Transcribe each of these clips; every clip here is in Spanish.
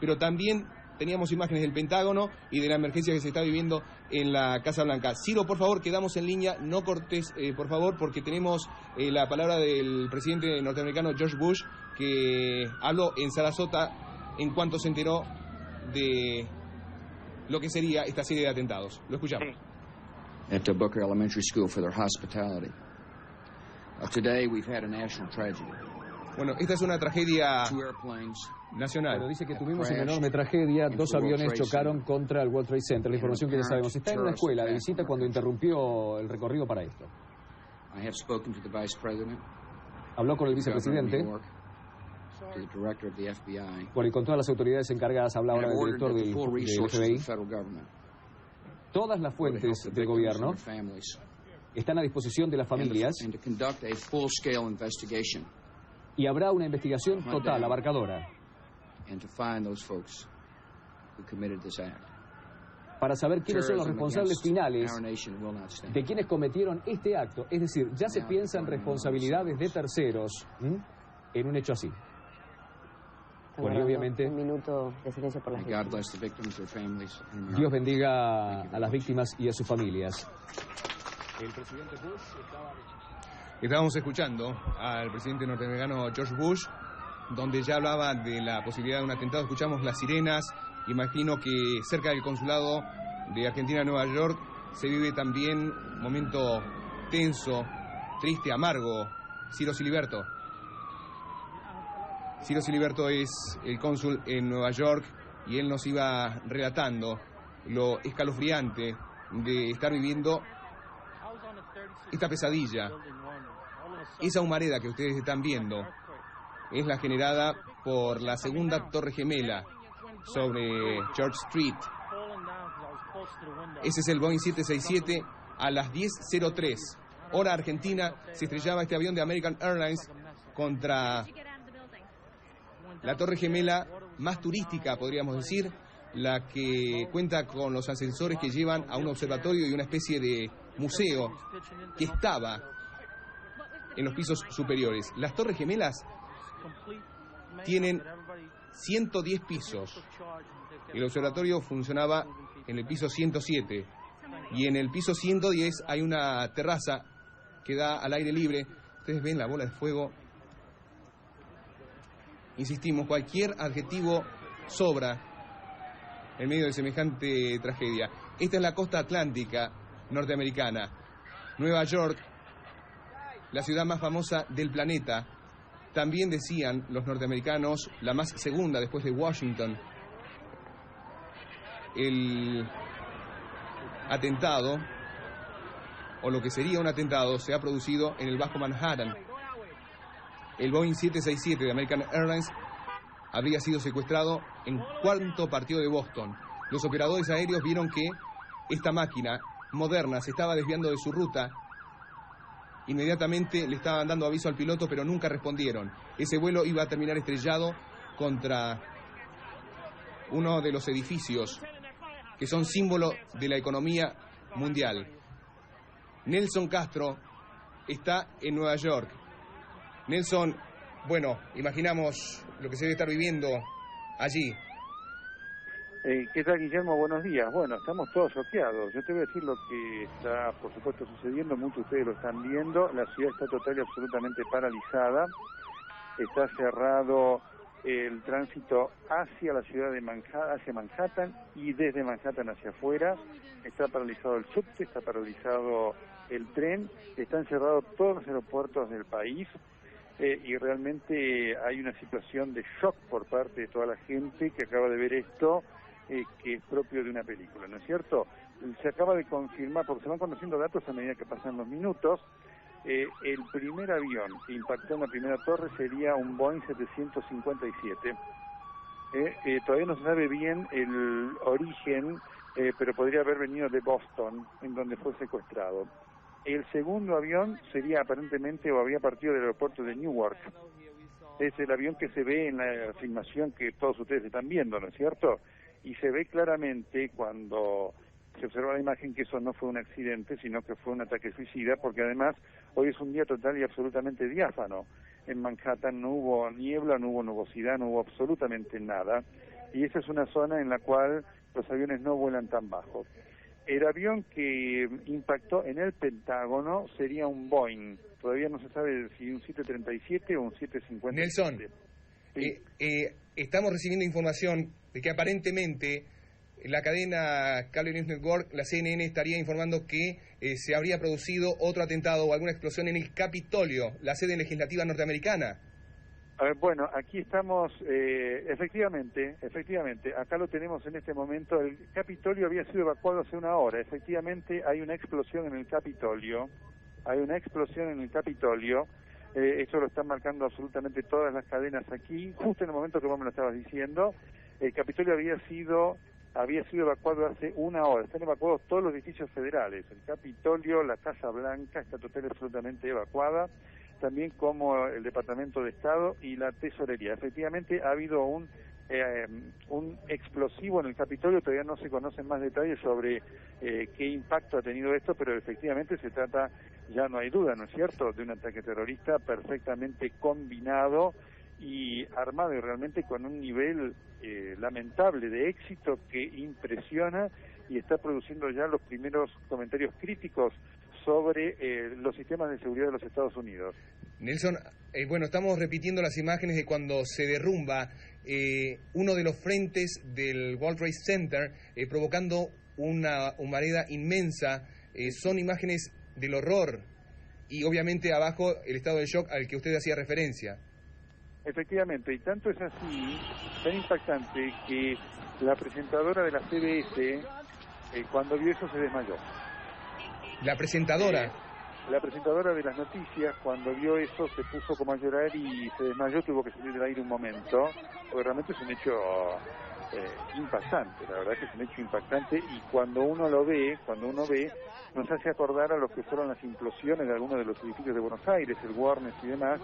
pero también teníamos imágenes del Pentágono y de la emergencia que se está viviendo en la Casa Blanca. Ciro, por favor, quedamos en línea, no cortes, por favor, porque tenemos la palabra del presidente norteamericano George Bush, que habló en Sarasota en cuanto se enteró de lo que sería esta serie de atentados. Lo escuchamos. At Booker Elementary School for their hospitality. Today we've had a national tragedy. Bueno, esta es una tragedia nacional. Bueno, dice que tuvimos una enorme tragedia. 2 aviones chocaron contra el World Trade Center. La información que ya sabemos. Está en una escuela de visita cuando interrumpió el recorrido para esto. Habló con el vicepresidente. Bueno, y con todas las autoridades encargadas. Habla ahora del director del FBI. Todas las fuentes del gobierno están a disposición de las familias. Y habrá una investigación total, abarcadora, para saber quiénes son los responsables finales de quienes cometieron este acto. Es decir, ya se piensa en responsabilidades de terceros en un hecho así. Bueno, y obviamente, un minuto de silencio por las víctimas. Dios bendiga a las víctimas y a sus familias. El presidente Bush Estábamos escuchando al presidente norteamericano George Bush, donde ya hablaba de la posibilidad de un atentado. Escuchamos las sirenas. Imagino que cerca del consulado de Argentina en Nueva York se vive también un momento tenso, triste, amargo. Ciro Siliberto. Ciro Siliberto es el cónsul en Nueva York y él nos iba relatando lo escalofriante de estar viviendo esta pesadilla. Esa humareda que ustedes están viendo es la generada por la segunda torre gemela sobre Church Street. Ese es el Boeing 767. A las 10:03, hora argentina, se estrellaba este avión de American Airlines contra la torre gemela más turística, podríamos decir, la que cuenta con los ascensores que llevan a un observatorio y una especie de museo que estaba en los pisos superiores. Las torres gemelas tienen 110 pisos. El observatorio funcionaba en el piso 107 y en el piso 110 hay una terraza que da al aire libre. Ustedes ven la bola de fuego. Insistimos, cualquier adjetivo sobra en medio de semejante tragedia. Esta es la costa atlántica norteamericana. Nueva York, la ciudad más famosa del planeta. También decían los norteamericanos, la más segunda después de Washington. El atentado, o lo que sería un atentado, se ha producido en el Bajo Manhattan. El Boeing 767 de American Airlines habría sido secuestrado en cuanto partió de Boston. Los operadores aéreos vieron que esta máquina moderna se estaba desviando de su ruta. Inmediatamente le estaban dando aviso al piloto, pero nunca respondieron. Ese vuelo iba a terminar estrellado contra uno de los edificios que son símbolo de la economía mundial. Nelson Castro está en Nueva York. Nelson, bueno, imaginamos lo que se debe estar viviendo allí. ¿Qué tal, Guillermo? Buenos días. Bueno, estamos todos choqueados. Yo te voy a decir lo que está, por supuesto, sucediendo. Muchos de ustedes lo están viendo. La ciudad está total y absolutamente paralizada. Está cerrado el tránsito hacia la ciudad de Manhattan, hacia Manhattan, y desde Manhattan hacia afuera. Está paralizado el subte, está paralizado el tren. Están cerrados todos los aeropuertos del país. Y realmente hay una situación de shock por parte de toda la gente que acaba de ver esto, que es propio de una película, ¿no es cierto? Se acaba de confirmar, porque se van conociendo datos a medida que pasan los minutos. El primer avión que impactó en la primera torre sería un Boeing 757. Todavía no se sabe bien el origen, pero podría haber venido de Boston, en donde fue secuestrado. El segundo avión sería aparentemente, o había partido del aeropuerto de Newark. Es el avión que se ve en la filmación que todos ustedes están viendo, ¿no es cierto? Y se ve claramente cuando se observa la imagen que eso no fue un accidente, sino que fue un ataque suicida, porque además hoy es un día total y absolutamente diáfano. En Manhattan no hubo niebla, no hubo nubosidad, no hubo absolutamente nada. y esa es una zona en la cual los aviones no vuelan tan bajo. El avión que impactó en el Pentágono sería un Boeing. Todavía no se sabe si un 737 o un 757. Nelson, sí. Estamos recibiendo información de que aparentemente la cadena Cable News Network, la CNN, estaría informando que se habría producido otro atentado o alguna explosión en el Capitolio, la sede legislativa norteamericana. Bueno, aquí estamos, efectivamente, acá lo tenemos en este momento. El Capitolio había sido evacuado hace una hora. Efectivamente, hay una explosión en el Capitolio. Esto lo están marcando absolutamente todas las cadenas aquí. Justo en el momento que vos me lo estabas diciendo, el Capitolio había sido evacuado hace una hora. Están evacuados todos los edificios federales. El Capitolio, la Casa Blanca, está total y absolutamente evacuada, también como el Departamento de Estado y la Tesorería. Efectivamente, ha habido un explosivo en el Capitolio. Todavía no se conocen más detalles sobre qué impacto ha tenido esto, pero efectivamente se trata, ya no hay duda, ¿no es cierto?, de un ataque terrorista perfectamente combinado y armado, y realmente con un nivel lamentable de éxito que impresiona y está produciendo ya los primeros comentarios críticos sobre los sistemas de seguridad de los Estados Unidos. Nelson, bueno, estamos repitiendo las imágenes de cuando se derrumba uno de los frentes del World Trade Center, provocando una humareda inmensa. Son imágenes del horror y obviamente abajo el estado de shock al que usted hacía referencia. Efectivamente, y tanto es así, tan impactante, que la presentadora de la CBS, cuando vio eso, se desmayó. ¿La presentadora? La presentadora de las noticias, cuando vio eso, se puso como a llorar y se desmayó, tuvo que salir del aire un momento, porque realmente es un hecho impactante, la verdad que es un hecho impactante, y cuando uno ve, nos hace acordar a lo que fueron las implosiones de algunos de los edificios de Buenos Aires, el Warnes y demás,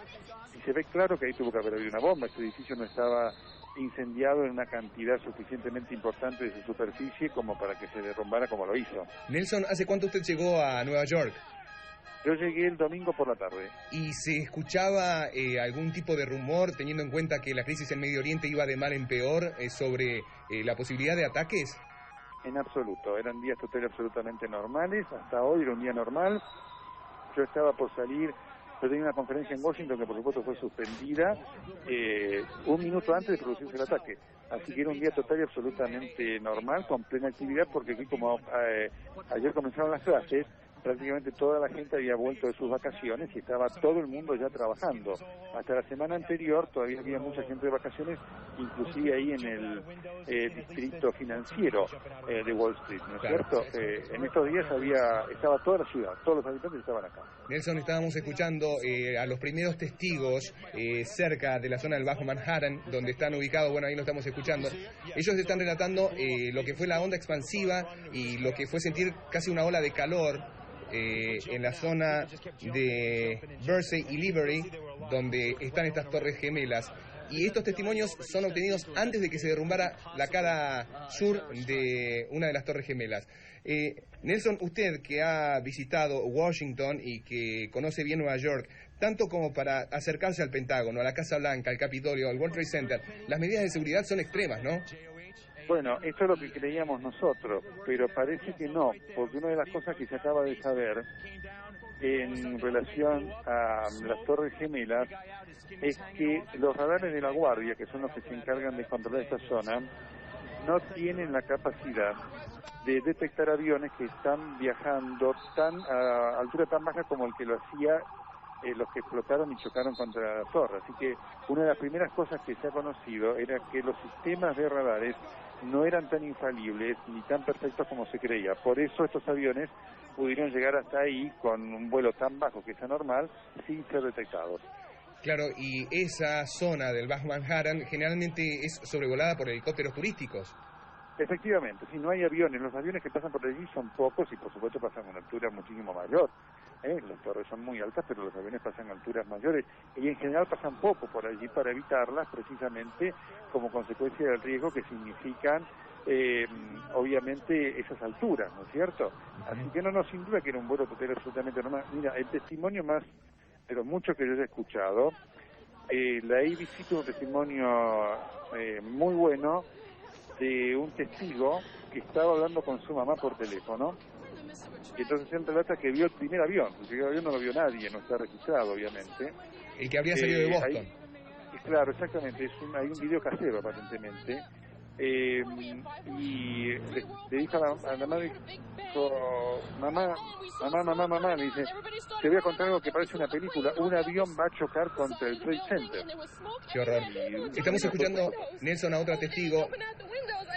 y se ve claro que ahí tuvo que haber habido una bomba. Este edificio no estaba incendiado en una cantidad suficientemente importante de su superficie como para que se derrumbara como lo hizo. Nelson, ¿hace cuánto usted llegó a Nueva York? Yo llegué el domingo por la tarde. ¿Y se escuchaba algún tipo de rumor, teniendo en cuenta que la crisis en Medio Oriente iba de mal en peor, sobre la posibilidad de ataques? En absoluto, eran días totalmente absolutamente normales. Hasta hoy era un día normal. Yo estaba por salir, yo tenía una conferencia en Washington que por supuesto fue suspendida un minuto antes de producirse el ataque. Así que era un día total y absolutamente normal, con plena actividad, porque aquí como ayer comenzaron las clases, prácticamente toda la gente había vuelto de sus vacaciones y estaba todo el mundo ya trabajando. Hasta la semana anterior todavía había mucha gente de vacaciones, inclusive ahí en el distrito financiero de Wall Street, ¿no es cierto? En estos días estaba toda la ciudad, todos los habitantes estaban acá. Nelson, estábamos escuchando a los primeros testigos cerca de la zona del Bajo Manhattan, donde están ubicados, bueno, ahí lo estamos escuchando. Ellos están relatando lo que fue la onda expansiva y lo que fue sentir casi una ola de calor en la zona de Bercy y Liberty, donde están estas torres gemelas. Y estos testimonios son obtenidos antes de que se derrumbara la cara sur de una de las torres gemelas. Nelson, usted que ha visitado Washington y que conoce bien Nueva York, tanto como para acercarse al Pentágono, a la Casa Blanca, al Capitolio, al World Trade Center, las medidas de seguridad son extremas, ¿no? Bueno, esto es lo que creíamos nosotros, pero parece que no, porque una de las cosas que se acaba de saber en relación a las Torres Gemelas es que los radares de la Guardia, que son los que se encargan de controlar esta zona, no tienen la capacidad de detectar aviones que están viajando a altura tan baja como el que lo hacía los que explotaron y chocaron contra la torre. Así que una de las primeras cosas que se ha conocido era que los sistemas de radares no eran tan infalibles ni tan perfectos como se creía. Por eso estos aviones pudieron llegar hasta ahí con un vuelo tan bajo que es anormal, sin ser detectados. Claro, y esa zona del Bajo Manhattan generalmente es sobrevolada por helicópteros turísticos. Efectivamente, si no hay aviones, los aviones que pasan por allí son pocos y por supuesto pasan a una altura muchísimo mayor. Las torres son muy altas, pero los aviones pasan a alturas mayores y en general pasan poco por allí para evitarlas, precisamente como consecuencia del riesgo que significan obviamente esas alturas, ¿no es cierto? Así que no, sin duda que era un vuelo total absolutamente normal. Mira, el testimonio más de los muchos que yo he escuchado, la ABC tuvo un testimonio muy bueno, de un testigo que estaba hablando con su mamá por teléfono. Y entonces él relata que vio el primer avión. El primer avión no lo vio nadie, no está registrado, obviamente. El que habría salido de Boston. Ahí, claro, exactamente. Hay un video casero, aparentemente. Y le dijo a la madre, dijo, mamá, le dice, te voy a contar algo que parece una película. Un avión va a chocar contra el Trade Center. Qué horror. Estamos escuchando, Nelson, a otra testigo.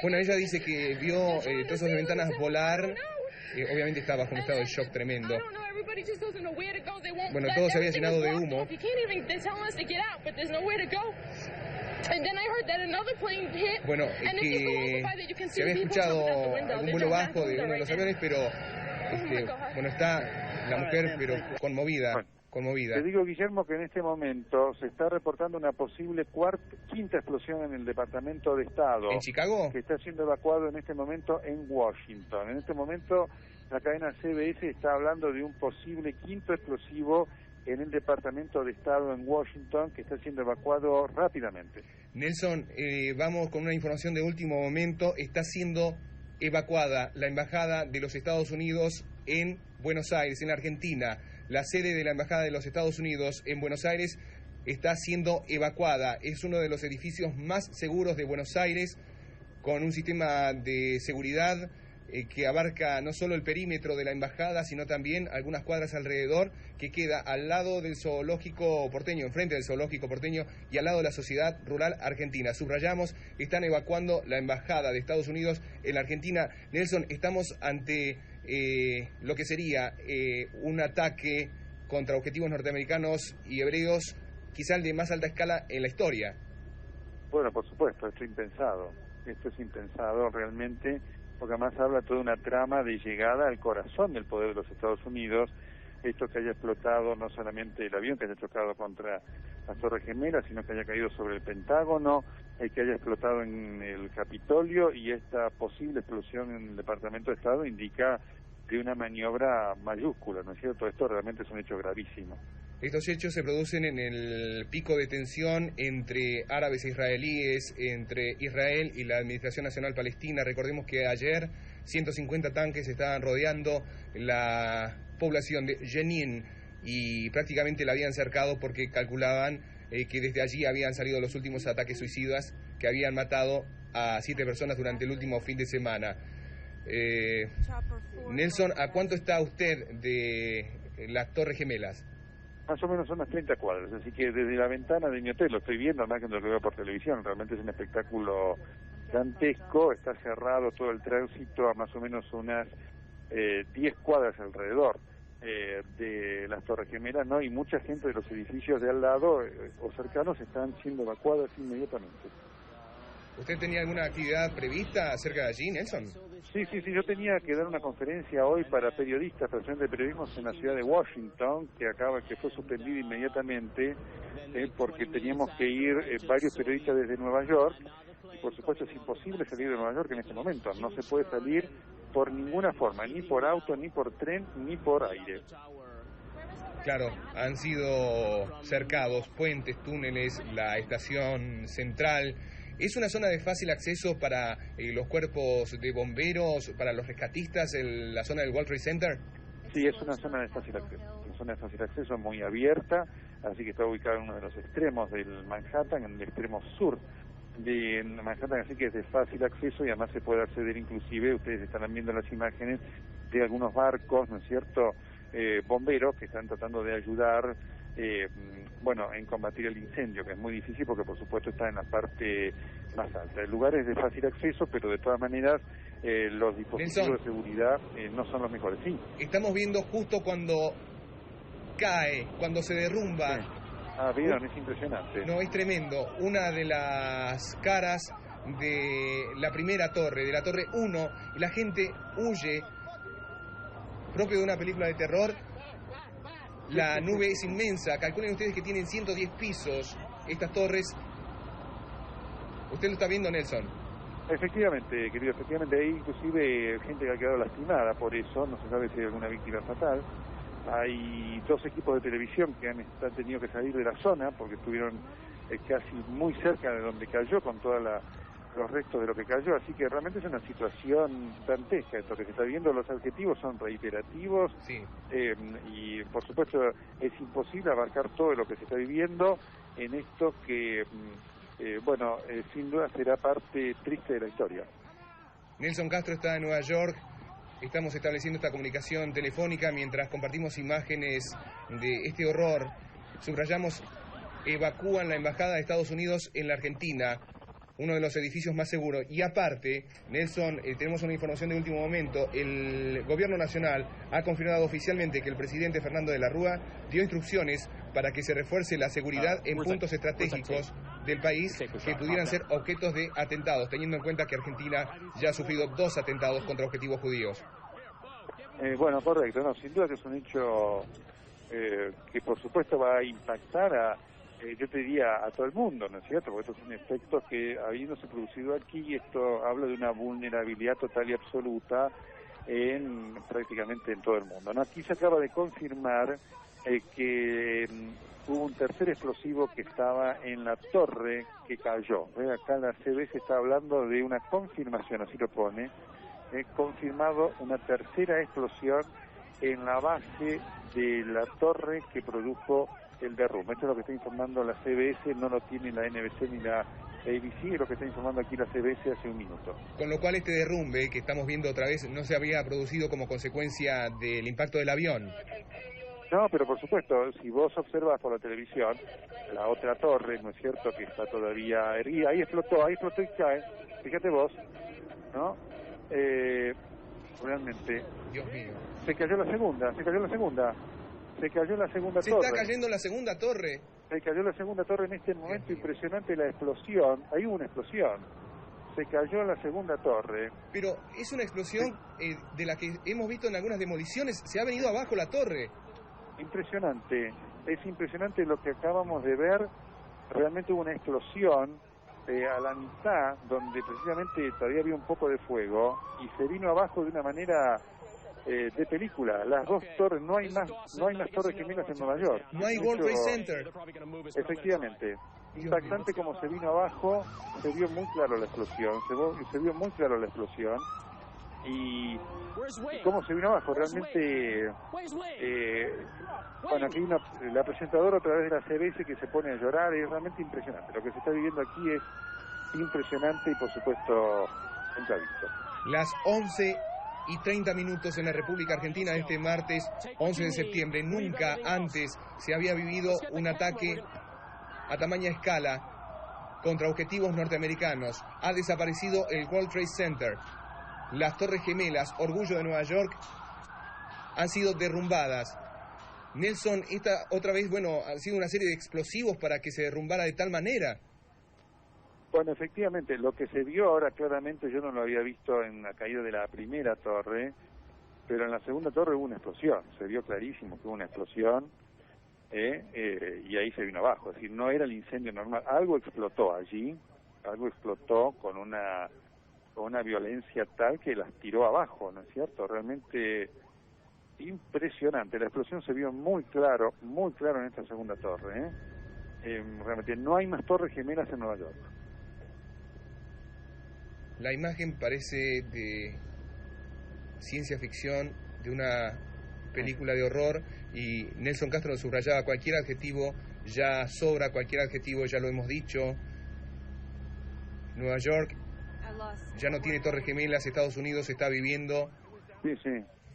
Bueno, ella dice que vio trozos de ventanas volar. Obviamente estaba bajo un estado de shock tremendo. Bueno, todo se había llenado de humo. Bueno, que se había escuchado algún vuelo bajo de uno de los aviones, pero bueno, está la mujer pero conmovida. Te digo, Guillermo, que en este momento se está reportando una posible quinta explosión en el Departamento de Estado. ¿En Chicago? Que está siendo evacuado en este momento en Washington. En este momento la cadena CBS está hablando de un posible quinto explosivo en el Departamento de Estado en Washington, que está siendo evacuado rápidamente. Nelson, vamos con una información de último momento. Está siendo evacuada la Embajada de los Estados Unidos en Buenos Aires, en la Argentina. La sede de la Embajada de los Estados Unidos en Buenos Aires está siendo evacuada. Es uno de los edificios más seguros de Buenos Aires, con un sistema de seguridad que abarca no solo el perímetro de la embajada, sino también algunas cuadras alrededor, que queda al lado del zoológico porteño, enfrente del zoológico porteño y al lado de la Sociedad Rural Argentina. Subrayamos, están evacuando la embajada de Estados Unidos en la Argentina. Nelson, estamos ante lo que sería un ataque contra objetivos norteamericanos y hebreos, quizá el de más alta escala en la historia. Bueno, por supuesto, esto es impensado realmente, porque además habla toda una trama de llegada al corazón del poder de los Estados Unidos. Esto que haya explotado no solamente el avión que haya chocado contra las Torres Gemelas, sino que haya caído sobre el Pentágono, que haya explotado en el Capitolio, y esta posible explosión en el Departamento de Estado indica de una maniobra mayúscula, ¿no es cierto? Esto realmente es un hecho gravísimo. Estos hechos se producen en el pico de tensión entre árabes e israelíes, entre Israel y la Administración Nacional Palestina. Recordemos que ayer 150 tanques estaban rodeando la población de Jenin y prácticamente la habían cercado porque calculaban que desde allí habían salido los últimos ataques suicidas que habían matado a 7 personas durante el último fin de semana. Nelson, ¿a cuánto está usted de las Torres Gemelas? Más o menos son unas 30 cuadras, así que desde la ventana de mi hotel lo estoy viendo, más que lo veo por televisión. Realmente es un espectáculo dantesco. Está cerrado todo el tránsito a más o menos unas 10 cuadras alrededor de las Torres Gemelas, ¿no? Y mucha gente de los edificios de al lado o cercanos están siendo evacuadas inmediatamente. ¿Usted tenía alguna actividad prevista cerca de allí, Nelson? Sí, yo tenía que dar una conferencia hoy para periodistas, personas de periodismo en la ciudad de Washington, que fue suspendida inmediatamente, porque teníamos que ir varios periodistas desde Nueva York, y por supuesto es imposible salir de Nueva York en este momento. No se puede salir por ninguna forma, ni por auto, ni por tren, ni por aire. Claro, han sido cercados puentes, túneles, la estación central. ¿Es una zona de fácil acceso para los cuerpos de bomberos, para los rescatistas, la zona del World Trade Center? Sí, es una zona de fácil acceso. Una zona de fácil acceso muy abierta, así que está ubicada en uno de los extremos del Manhattan, en el extremo sur de Manhattan, así que es de fácil acceso y además se puede acceder inclusive, ustedes estarán viendo las imágenes de algunos barcos, ¿no es cierto?, bomberos que están tratando de ayudar en combatir el incendio, que es muy difícil porque por supuesto está en la parte más alta. El lugar es de fácil acceso, pero de todas maneras los dispositivos Nelson, de seguridad no son los mejores. Sí. Estamos viendo justo cuando cae, cuando se derrumba. Sí. Ah, vieron, es impresionante. No, es tremendo. Una de las caras de la primera torre, de la torre 1, y la gente huye, propio de una película de terror. La nube es inmensa. Calculen ustedes que tienen 110 pisos estas torres. ¿Usted lo está viendo, Nelson? Efectivamente, querido, efectivamente. Hay inclusive gente que ha quedado lastimada por eso. No se sabe si hay alguna víctima fatal. Hay 2 equipos de televisión que han tenido que salir de la zona porque estuvieron casi muy cerca de donde cayó, con toda la los restos de lo que cayó, así que realmente es una situación dantesca esto que se está viendo. Los objetivos son reiterativos, sí. Y por supuesto es imposible abarcar todo lo que se está viviendo en esto que, sin duda será parte triste de la historia. Nelson Castro está en Nueva York. Estamos estableciendo esta comunicación telefónica mientras compartimos imágenes de este horror. Subrayamos, evacúan la embajada de Estados Unidos en la Argentina, uno de los edificios más seguros. Y aparte, Nelson, tenemos una información de último momento. El gobierno nacional ha confirmado oficialmente que el presidente Fernando de la Rúa dio instrucciones para que se refuerce la seguridad en puntos estratégicos del país que pudieran ser objetos de atentados, teniendo en cuenta que Argentina ya ha sufrido 2 atentados contra objetivos judíos. Bueno, correcto, no, sin duda que es un hecho que por supuesto va a impactar yo te diría a todo el mundo, ¿no es cierto? Porque estos son efectos que habiéndose producido aquí, esto habla de una vulnerabilidad total y absoluta prácticamente en todo el mundo, ¿no? Aquí se acaba de confirmar que hubo un tercer explosivo que estaba en la torre que cayó. Acá la CBS está hablando de una confirmación, así lo pone, confirmado una tercera explosión en la base de la torre que produjo el derrumbe. Esto es lo que está informando la CBS, no lo tiene la NBC ni la ABC, es lo que está informando aquí la CBS hace un minuto. Con lo cual este derrumbe que estamos viendo otra vez no se había producido como consecuencia del impacto del avión. No, pero por supuesto, si vos observas por la televisión, la otra torre, ¿no es cierto?, que está todavía erguida, ahí explotó y cae, fíjate vos, ¿no? Realmente... Dios mío. Se cayó la segunda torre. Se está cayendo la segunda torre. Se cayó la segunda torre en este momento, impresionante la explosión, ahí hubo una explosión. Se cayó la segunda torre. Pero es una explosión de la que hemos visto en algunas demoliciones, se ha venido abajo la torre. Impresionante, es impresionante lo que acabamos de ver, realmente hubo una explosión a la mitad, donde precisamente todavía había un poco de fuego, y se vino abajo de una manera de película. Las dos torres, no hay más torres gemelas en Nueva York. No hay World Trade Center. Efectivamente, impactante como se vino abajo, se vio muy claro la explosión, y cómo se vino abajo, realmente, bueno, aquí la presentadora a través de la CBS que se pone a llorar, es realmente impresionante, lo que se está viviendo aquí es impresionante y por supuesto nunca visto. Las 11:30 en la República Argentina este martes 11 de septiembre, nunca antes se había vivido un ataque a tamaña escala contra objetivos norteamericanos. Ha desaparecido el World Trade Center. Las Torres Gemelas, orgullo de Nueva York, han sido derrumbadas. Nelson, esta otra vez, ha sido una serie de explosivos para que se derrumbara de tal manera. Bueno, efectivamente, lo que se vio ahora claramente, yo no lo había visto en la caída de la primera torre, pero en la segunda torre hubo una explosión, se vio clarísimo que hubo una explosión, y ahí se vino abajo, es decir, no era el incendio normal, algo explotó allí, con una violencia tal que las tiró abajo, ¿no es cierto? Realmente impresionante, la explosión se vio muy claro en esta segunda torre, realmente no hay más torres gemelas en Nueva York. La imagen parece de ciencia ficción, de una película de horror, y Nelson Castro lo subrayaba, cualquier adjetivo ya sobra, cualquier adjetivo ya lo hemos dicho. Nueva York ya no tiene torres gemelas, Estados Unidos está viviendo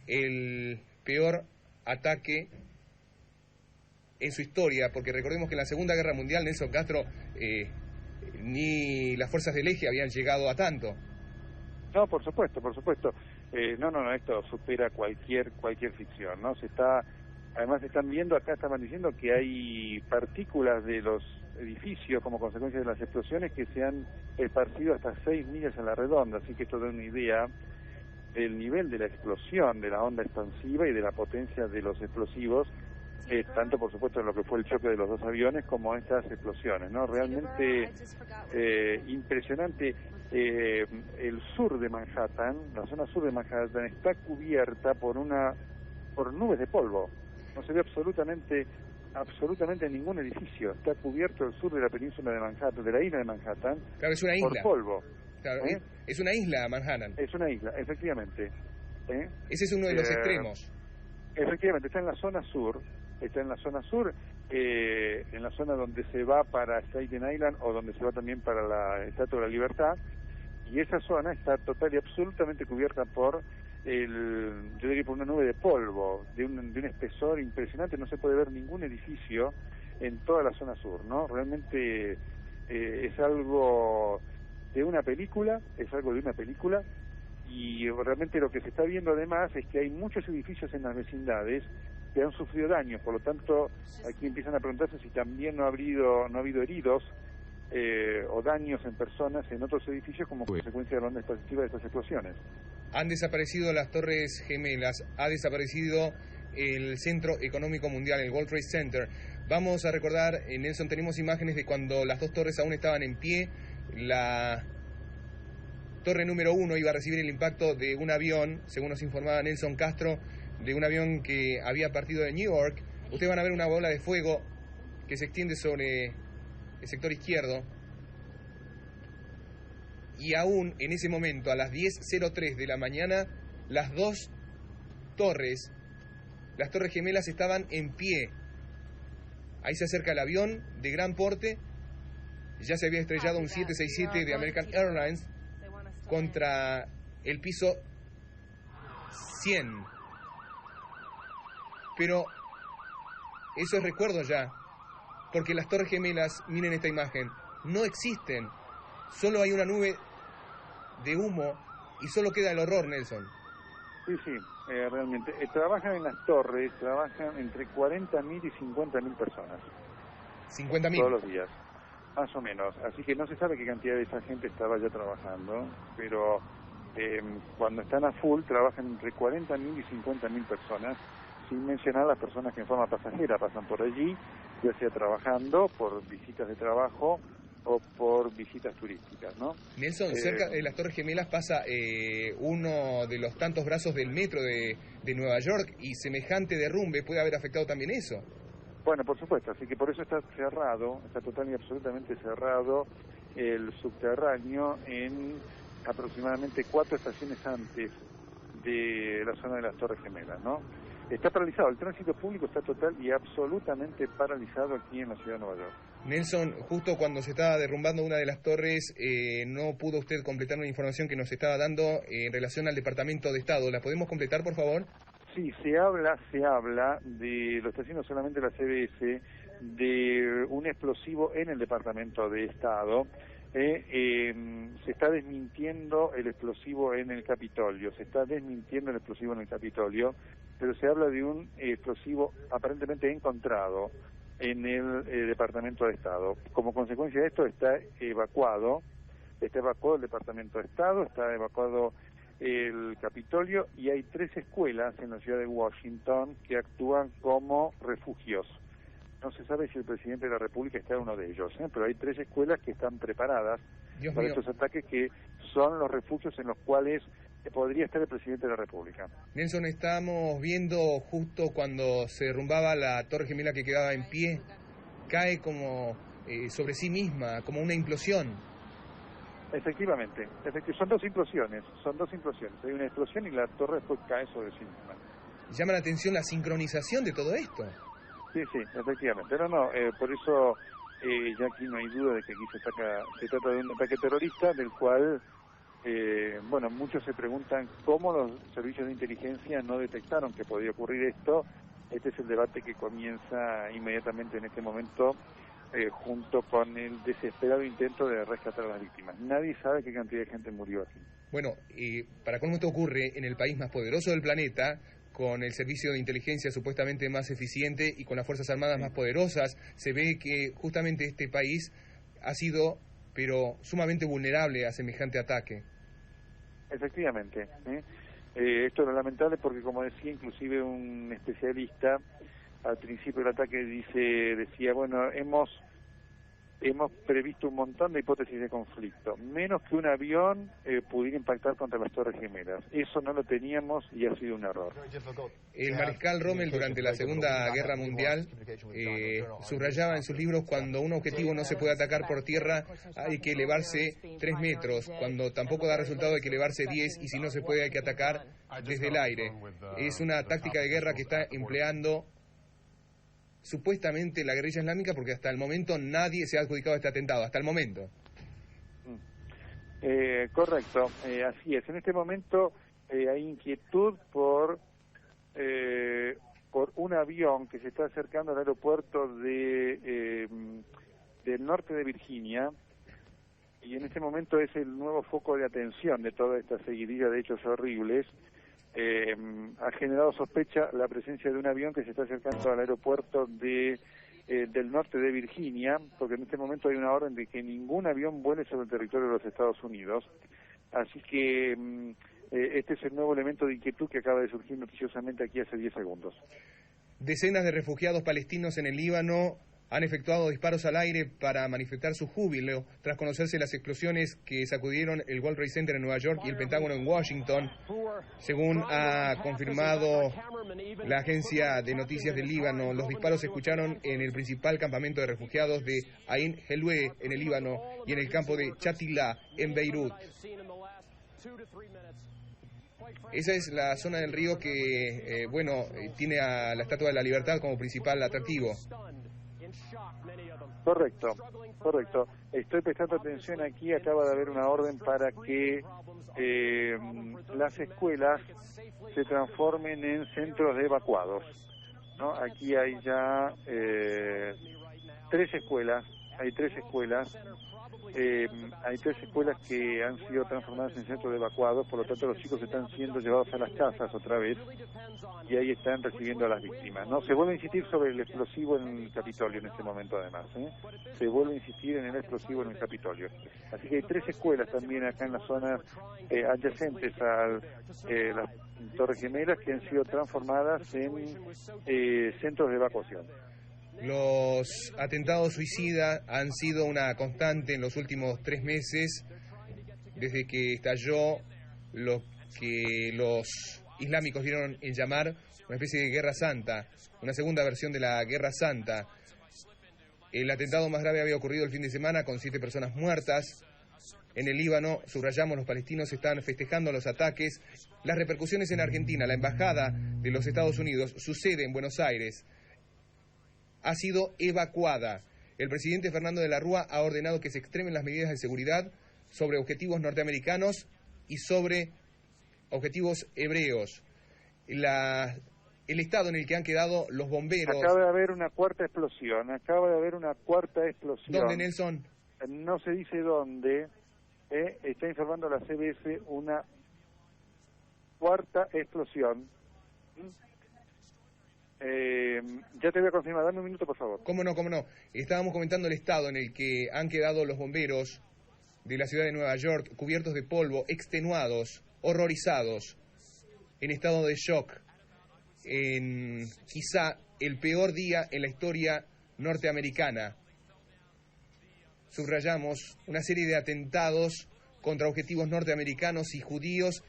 el peor ataque en su historia, porque recordemos que en la Segunda Guerra Mundial, Nelson Castro, ni las fuerzas del eje habían llegado a tanto. No, por supuesto. No, esto supera cualquier ficción, ¿no? Además están viendo, acá estaban diciendo que hay partículas de los edificios como consecuencia de las explosiones que se han esparcido hasta 6 millas a la redonda, así que esto da una idea del nivel de la explosión, de la onda expansiva y de la potencia de los explosivos, tanto por supuesto en lo que fue el choque de los dos aviones como estas explosiones, ¿no? Realmente impresionante. El sur de Manhattan, la zona sur de Manhattan está cubierta por nubes de polvo. No se ve absolutamente ningún edificio. Está cubierto el sur de la península de Manhattan, de la isla de Manhattan, claro, es una isla. por polvo. Claro, es una isla, Manhattan. Es una isla, efectivamente. Ese es uno de los extremos. Efectivamente, está en la zona sur, en la zona donde se va para Staten Island o donde se va también para la Estatua de la Libertad, y esa zona está total y absolutamente cubierta por yo diría por una nube de polvo, de un espesor impresionante. No se puede ver ningún edificio en toda la zona sur, ¿no? Realmente es algo de una película, y realmente lo que se está viendo además es que hay muchos edificios en las vecindades que han sufrido daños. Por lo tanto, aquí empiezan a preguntarse si también no ha habido heridos o daños en personas en otros edificios como consecuencia de la onda expansiva de estas explosiones. Han desaparecido las Torres Gemelas, ha desaparecido el Centro Económico Mundial, el World Trade Center. Vamos a recordar, Nelson, tenemos imágenes de cuando las dos torres aún estaban en pie. La torre número 1 iba a recibir el impacto de un avión, según nos informaba Nelson Castro, de un avión que había partido de New York. Ustedes van a ver una bola de fuego que se extiende sobre el sector izquierdo. Y aún en ese momento, a las 10:03 de la mañana, las dos torres, las Torres Gemelas, estaban en pie. Ahí se acerca el avión de gran porte. Ya se había estrellado un 767 de American Airlines contra el piso 100. Pero eso es recuerdo ya, porque las Torres Gemelas, miren esta imagen, no existen. Solo hay una nube de humo y solo queda el horror, Nelson. Sí, realmente. Trabajan en las torres, trabajan entre 40.000 y 50.000 personas. 50.000. Todos los días, más o menos. Así que no se sabe qué cantidad de esa gente estaba ya trabajando, pero cuando están a full trabajan entre 40.000 y 50.000 personas, sin mencionar las personas que en forma pasajera pasan por allí, ya sea trabajando, por visitas de trabajo o por visitas turísticas, ¿no? Nelson, cerca de las Torres Gemelas pasa uno de los tantos brazos del metro de Nueva York, y semejante derrumbe puede haber afectado también eso. Bueno, por supuesto, así que por eso está cerrado, está total y absolutamente cerrado el subterráneo en aproximadamente 4 estaciones antes de la zona de las Torres Gemelas, ¿no? Está paralizado, el tránsito público está total y absolutamente paralizado aquí en la ciudad de Nueva York. Nelson, justo cuando se estaba derrumbando una de las torres, no pudo usted completar una información que nos estaba dando en relación al Departamento de Estado. ¿La podemos completar, por favor? Sí, se habla de, lo está haciendo solamente la CBS, de un explosivo en el Departamento de Estado. Se está desmintiendo el explosivo en el Capitolio, pero se habla de un explosivo aparentemente encontrado en el Departamento de Estado. Como consecuencia de esto está evacuado el Departamento de Estado, está evacuado el Capitolio, y hay 3 escuelas en la ciudad de Washington que actúan como refugios. No se sabe si el presidente de la República está en uno de ellos, pero hay 3 escuelas que están preparadas para estos ataques, que son los refugios en los cuales podría estar el presidente de la República. Nelson, estamos viendo justo cuando se derrumbaba la Torre Gemela que quedaba en pie, cae como sobre sí misma, como una implosión. Efectivamente, son dos implosiones. Hay una explosión y la torre después cae sobre sí misma. Llama la atención la sincronización de todo esto. Sí, efectivamente. Por eso ya aquí no hay duda de que aquí se trata de un ataque terrorista, del cual, muchos se preguntan cómo los servicios de inteligencia no detectaron que podía ocurrir esto. Este es el debate que comienza inmediatamente en este momento, junto con el desesperado intento de rescatar a las víctimas. Nadie sabe qué cantidad de gente murió aquí. Bueno, para cómo esto ocurre en el país más poderoso del planeta, con el servicio de inteligencia supuestamente más eficiente y con las Fuerzas Armadas más poderosas, se ve que justamente este país ha sido, pero sumamente vulnerable a semejante ataque. Efectivamente. Esto es lo lamentable porque, como decía inclusive un especialista, al principio del ataque decía, hemos hemos previsto un montón de hipótesis de conflicto, menos que un avión pudiera impactar contra las Torres Gemelas. Eso no lo teníamos y ha sido un error. El mariscal Rommel durante la Segunda Guerra Mundial subrayaba en sus libros: cuando un objetivo no se puede atacar por tierra hay que elevarse 3 metros, cuando tampoco da resultado hay que elevarse 10, y si no se puede hay que atacar desde el aire. Es una táctica de guerra que está empleando supuestamente la guerrilla islámica, porque hasta el momento nadie se ha adjudicado este atentado, hasta el momento. Correcto, así es. En este momento hay inquietud por un avión que se está acercando al aeropuerto del norte de Virginia, y en este momento es el nuevo foco de atención de toda esta seguidilla de hechos horribles. Ha generado sospecha la presencia de un avión que se está acercando al aeropuerto del norte de Virginia, porque en este momento hay una orden de que ningún avión vuele sobre el territorio de los Estados Unidos. Así que este es el nuevo elemento de inquietud que acaba de surgir noticiosamente aquí hace 10 segundos. Decenas de refugiados palestinos en el Líbano han efectuado disparos al aire para manifestar su júbilo tras conocerse las explosiones que sacudieron el World Trade Center en Nueva York y el Pentágono en Washington. Según ha confirmado la agencia de noticias del Líbano, los disparos se escucharon en el principal campamento de refugiados de Ain Helwe en el Líbano y en el campo de Chatilá en Beirut. Esa es la zona del río que, tiene a la Estatua de la Libertad como principal atractivo. Correcto. Estoy prestando atención aquí, acaba de haber una orden para que las escuelas se transformen en centros de evacuados, ¿no? Aquí hay ya 3 escuelas, hay 3 escuelas que han sido transformadas en centros de evacuados, por lo tanto los chicos están siendo llevados a las casas otra vez y ahí están recibiendo a las víctimas, ¿no? Se vuelve a insistir sobre el explosivo en el Capitolio en este momento, además, se vuelve a insistir en el explosivo en el Capitolio. Así que hay 3 escuelas también acá en las zonas adyacentes a las Torres Gemelas que han sido transformadas en centros de evacuación. Los atentados suicidas han sido una constante en los últimos 3 meses, desde que estalló lo que los islámicos dieron en llamar una especie de guerra santa, una segunda versión de la guerra santa. El atentado más grave había ocurrido el fin de semana con 7 personas muertas. En el Líbano, subrayamos, los palestinos están festejando los ataques. Las repercusiones en Argentina: la embajada de los Estados Unidos, su sede en Buenos Aires, ha sido evacuada. El presidente Fernando de la Rúa ha ordenado que se extremen las medidas de seguridad sobre objetivos norteamericanos y sobre objetivos hebreos. El estado en el que han quedado los bomberos... Acaba de haber una cuarta explosión. ¿Dónde, Nelson? No se dice dónde. Está informando la CBS una cuarta explosión. Ya te voy a confirmar, dame un minuto, por favor. ¿Cómo no? Estábamos comentando el estado en el que han quedado los bomberos de la ciudad de Nueva York, cubiertos de polvo, extenuados, horrorizados, en estado de shock, en quizá el peor día en la historia norteamericana. Subrayamos, una serie de atentados contra objetivos norteamericanos y judíos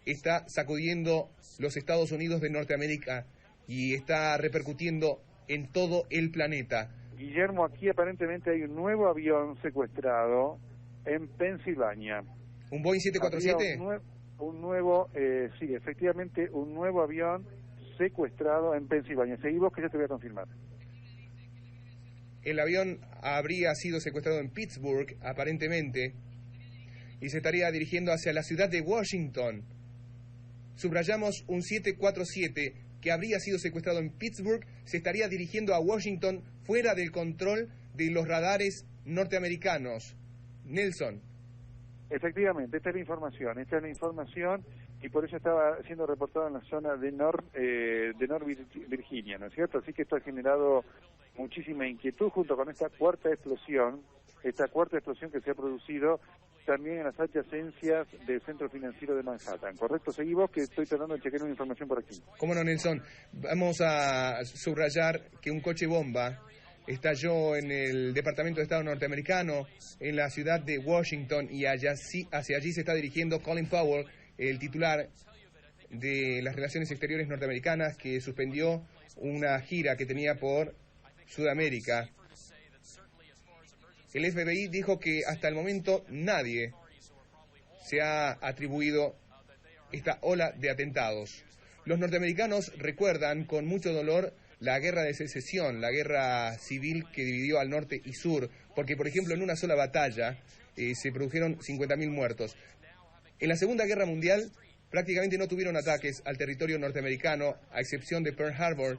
está sacudiendo los Estados Unidos de Norteamérica y está repercutiendo en todo el planeta. Guillermo, aquí aparentemente hay un nuevo avión secuestrado en Pensilvania. ¿Un Boeing 747? Sí, efectivamente, un nuevo avión secuestrado en Pensilvania. Seguí vos que yo te voy a confirmar. El avión habría sido secuestrado en Pittsburgh, aparentemente, y se estaría dirigiendo hacia la ciudad de Washington. Subrayamos, un 747 que habría sido secuestrado en Pittsburgh se estaría dirigiendo a Washington fuera del control de los radares norteamericanos. Nelson. Efectivamente, esta es la información y por eso estaba siendo reportado en la zona de North Virginia, ¿no es cierto? Así que esto ha generado muchísima inquietud junto con esta cuarta explosión que se ha producido también en las adyacencias del centro financiero de Manhattan. ¿Correcto? Seguí vos, que estoy tratando de chequear una información por aquí. ¿Cómo no, Nelson? Vamos a subrayar que un coche bomba estalló en el Departamento de Estado norteamericano, en la ciudad de Washington, y hacia allí se está dirigiendo Colin Powell, el titular de las Relaciones Exteriores norteamericanas, que suspendió una gira que tenía por Sudamérica. El FBI dijo que hasta el momento nadie se ha atribuido esta ola de atentados. Los norteamericanos recuerdan con mucho dolor la guerra de secesión, la guerra civil que dividió al norte y sur, porque, por ejemplo, en una sola batalla se produjeron 50.000 muertos. En la Segunda Guerra Mundial prácticamente no tuvieron ataques al territorio norteamericano, a excepción de Pearl Harbor,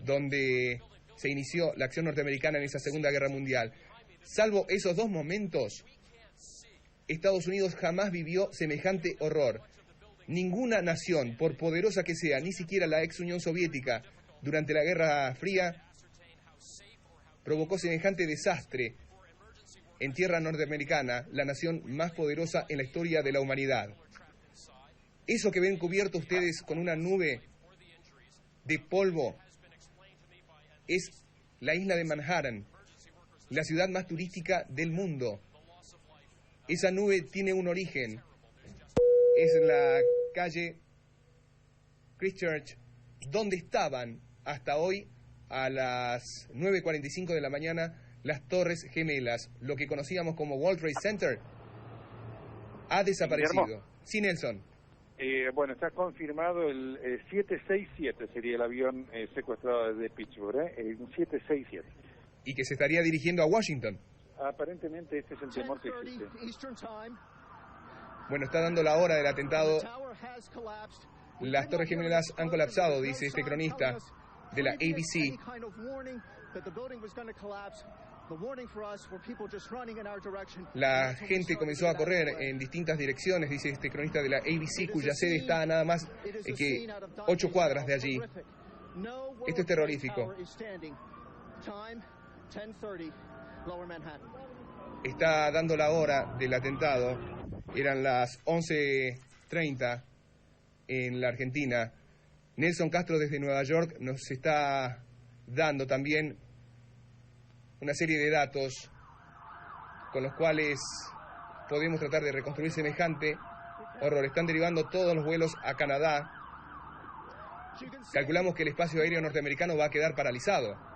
donde se inició la acción norteamericana en esa Segunda Guerra Mundial. Salvo esos dos momentos, Estados Unidos jamás vivió semejante horror. Ninguna nación, por poderosa que sea, ni siquiera la ex Unión Soviética, durante la Guerra Fría, provocó semejante desastre en tierra norteamericana, la nación más poderosa en la historia de la humanidad. Eso que ven cubierto ustedes con una nube de polvo es la isla de Manhattan, la ciudad más turística del mundo. Esa nube tiene un origen. Es la calle Christchurch, donde estaban hasta hoy a las 9:45 de la mañana las Torres Gemelas. Lo que conocíamos como World Trade Center ha desaparecido. Guillermo. Sí, Nelson. Bueno, está confirmado el 767, sería el avión secuestrado desde Pittsburgh, el 767. Y que se estaría dirigiendo a Washington. Aparentemente este es el temor que existe. Bueno, está dando la hora del atentado. Las Torres Gemelas han colapsado, dice este cronista de la ABC. La gente comenzó a correr en distintas direcciones, dice este cronista de la ABC, cuya sede está a nada más que 8 cuadras de allí. Esto es terrorífico. Está dando la hora del atentado. Eran las 11:30 en la Argentina. Nelson Castro desde Nueva York nos está dando también una serie de datos con los cuales podemos tratar de reconstruir semejante horror. Están derivando todos los vuelos a Canadá. Calculamos que el espacio aéreo norteamericano va a quedar paralizado.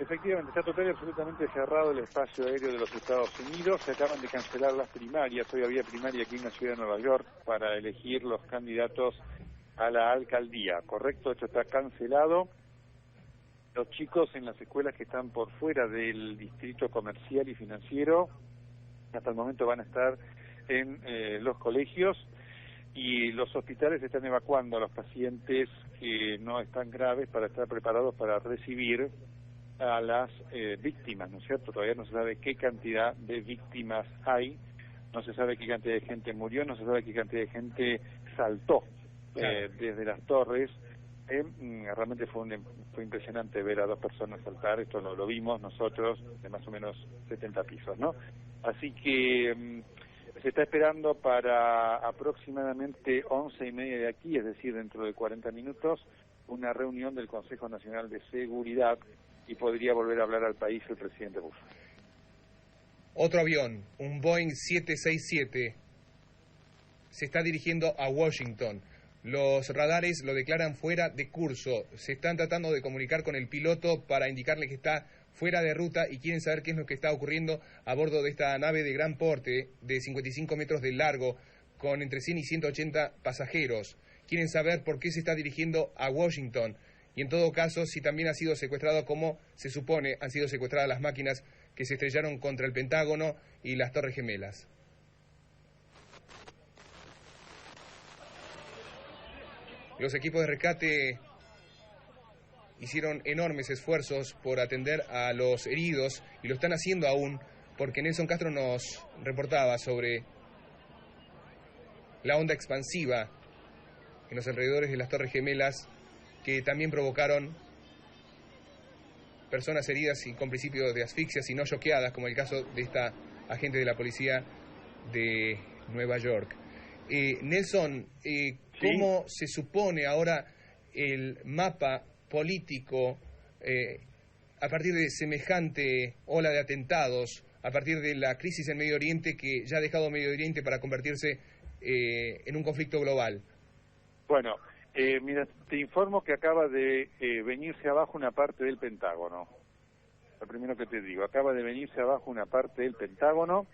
Efectivamente, está total y absolutamente cerrado el espacio aéreo de los Estados Unidos. Se acaban de cancelar las primarias. Hoy había primaria aquí en la ciudad de Nueva York para elegir los candidatos a la alcaldía. ¿Correcto? Esto está cancelado. Los chicos en las escuelas que están por fuera del distrito comercial y financiero, hasta el momento van a estar en los colegios, y los hospitales están evacuando a los pacientes que no están graves para estar preparados para recibir a las víctimas, ¿no es cierto? Todavía no se sabe qué cantidad de víctimas hay, no se sabe qué cantidad de gente murió, no se sabe qué cantidad de gente saltó desde las torres. Realmente fue impresionante ver a 2 personas saltar. Esto lo vimos nosotros de más o menos 70 pisos, ¿no? Así que se está esperando para aproximadamente 11:30 de aquí, es decir, dentro de 40 minutos, una reunión del Consejo Nacional de Seguridad, y podría volver a hablar al país el presidente Bush. Otro avión, un Boeing 767, se está dirigiendo a Washington. Los radares lo declaran fuera de curso. Se están tratando de comunicar con el piloto para indicarle que está fuera de ruta y quieren saber qué es lo que está ocurriendo a bordo de esta nave de gran porte de 55 metros de largo con entre 100 y 180 pasajeros. Quieren saber por qué se está dirigiendo a Washington y, en todo caso, si también ha sido secuestrado, como se supone han sido secuestradas las máquinas que se estrellaron contra el Pentágono y las Torres Gemelas. Los equipos de rescate hicieron enormes esfuerzos por atender a los heridos y lo están haciendo aún, porque Nelson Castro nos reportaba sobre la onda expansiva en los alrededores de las Torres Gemelas, que también provocaron personas heridas y con principio de asfixia, y no choqueadas, como el caso de esta agente de la policía de Nueva York. Nelson, ¿cómo se supone ahora el mapa político a partir de semejante ola de atentados, a partir de la crisis en Medio Oriente que ya ha dejado Medio Oriente para convertirse en un conflicto global? Bueno, mira, te informo que acaba de venirse abajo una parte del Pentágono. Lo primero que te digo, acaba de venirse abajo una parte del Pentágono,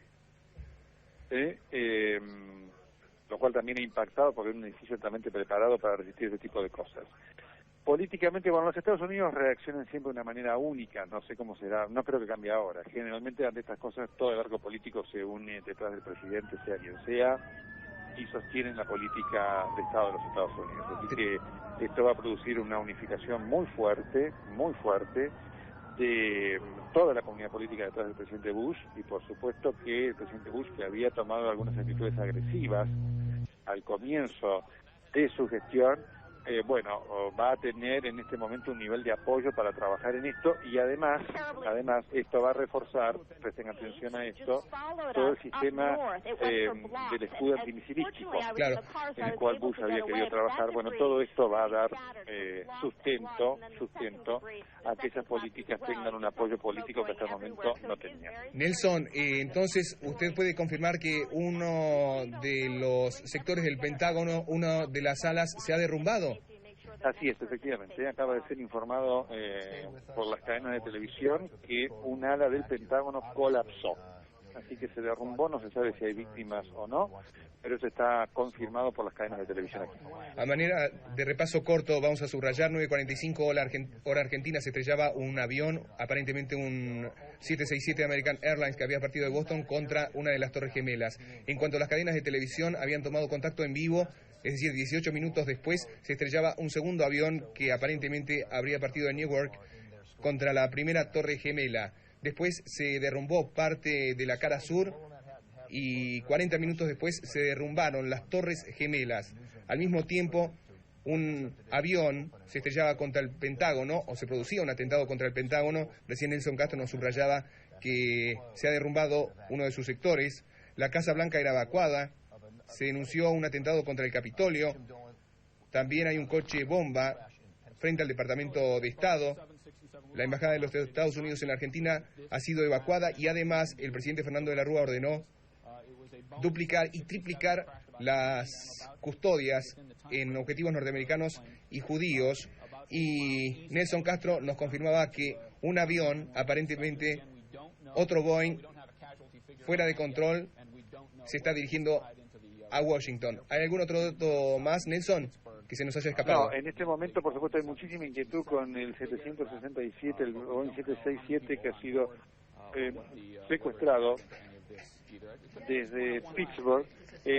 lo cual también ha impactado porque es un edificio altamente preparado para resistir ese tipo de cosas. Políticamente, bueno, los Estados Unidos reaccionan siempre de una manera única, no sé cómo será, no creo que cambie ahora. Generalmente ante estas cosas todo el arco político se une detrás del presidente, sea quien sea, y sostienen la política de Estado de los Estados Unidos. Así que esto va a producir una unificación muy fuerte de toda la comunidad política detrás del presidente Bush, y por supuesto que el presidente Bush, que había tomado algunas actitudes agresivas al comienzo de su gestión, va a tener en este momento un nivel de apoyo para trabajar en esto, y además esto va a reforzar, presten atención a esto, todo el sistema del escudo antimisilístico, claro, en el cual Bush había querido trabajar. Bueno, todo esto va a dar sustento a que esas políticas tengan un apoyo político que hasta el momento no tenían. Nelson, entonces usted puede confirmar que uno de los sectores del Pentágono, una de las alas, se ha derrumbado. Así es, efectivamente. Acaba de ser informado por las cadenas de televisión que un ala del Pentágono colapsó. Así que se derrumbó, no se sabe si hay víctimas o no, pero eso está confirmado por las cadenas de televisión aquí. A manera de repaso corto, vamos a subrayar, 9:45 hora argentina, se estrellaba un avión, aparentemente un 767 American Airlines que había partido de Boston contra una de las Torres Gemelas. En cuanto a las cadenas de televisión, habían tomado contacto en vivo, es decir, 18 minutos después se estrellaba un segundo avión que aparentemente habría partido de Newark contra la primera Torre Gemela. Después se derrumbó parte de la cara sur y 40 minutos después se derrumbaron las Torres Gemelas. Al mismo tiempo, un avión se estrellaba contra el Pentágono, o se producía un atentado contra el Pentágono. Recién Nelson Castro nos subrayaba que se ha derrumbado uno de sus sectores. La Casa Blanca era evacuada. Se denunció un atentado contra el Capitolio. También hay un coche bomba frente al Departamento de Estado. La Embajada de los Estados Unidos en la Argentina ha sido evacuada y además el presidente Fernando de la Rúa ordenó duplicar y triplicar las custodias en objetivos norteamericanos y judíos. Y Nelson Castro nos confirmaba que un avión, aparentemente otro Boeing, fuera de control, se está dirigiendo a Washington. ¿Hay algún otro dato más, Nelson, que se nos haya escapado? No, en este momento, por supuesto, hay muchísima inquietud con el 767, el Boeing 767, que ha sido secuestrado desde Pittsburgh.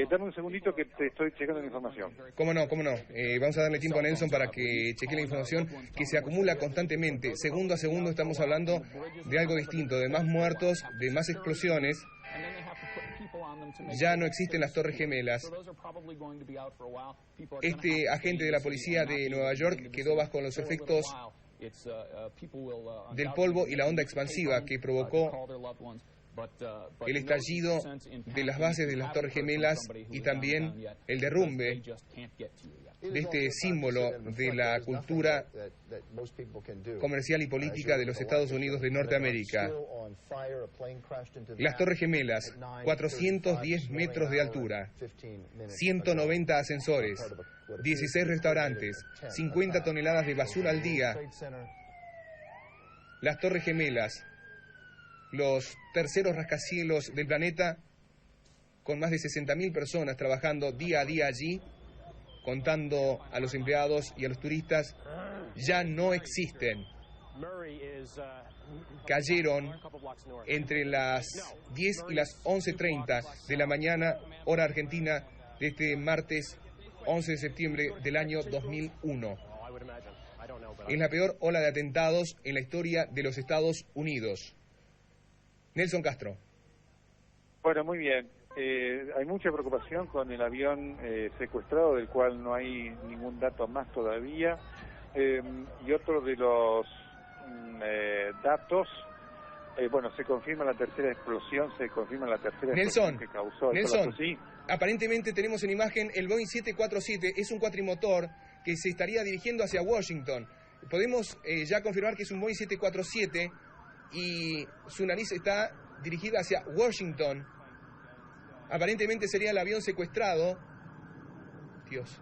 Dame un segundito que te estoy checando la información. ¿Cómo no? Vamos a darle tiempo a Nelson para que chequee la información que se acumula constantemente. Segundo a segundo estamos hablando de algo distinto, de más muertos, de más explosiones. Ya no existen las Torres Gemelas. Este agente de la policía de Nueva York quedó bajo los efectos del polvo y la onda expansiva que provocó el estallido de las bases de las Torres Gemelas y también el derrumbe de este símbolo de la cultura comercial y política de los Estados Unidos de Norteamérica. Las Torres Gemelas, 410 metros de altura, 190 ascensores, 16 restaurantes, 50 toneladas de basura al día. Las Torres Gemelas, los terceros rascacielos del planeta, con más de 60.000 personas trabajando día a día allí, contando a los empleados y a los turistas, ya no existen. Cayeron entre las 10 y las 11:30 de la mañana, hora argentina, de este martes 11 de septiembre del año 2001. Es la peor ola de atentados en la historia de los Estados Unidos. Nelson Castro. Bueno, muy bien. Hay mucha preocupación con el avión secuestrado, del cual no hay ningún dato más todavía. Y otro de los datos, se confirma la tercera explosión, explosión que causó. Nelson, sí. Aparentemente tenemos en imagen el Boeing 747, es un cuatrimotor que se estaría dirigiendo hacia Washington. podemos ya confirmar que es un Boeing 747 y su nariz está dirigida hacia Washington. Aparentemente sería el avión secuestrado. Dios.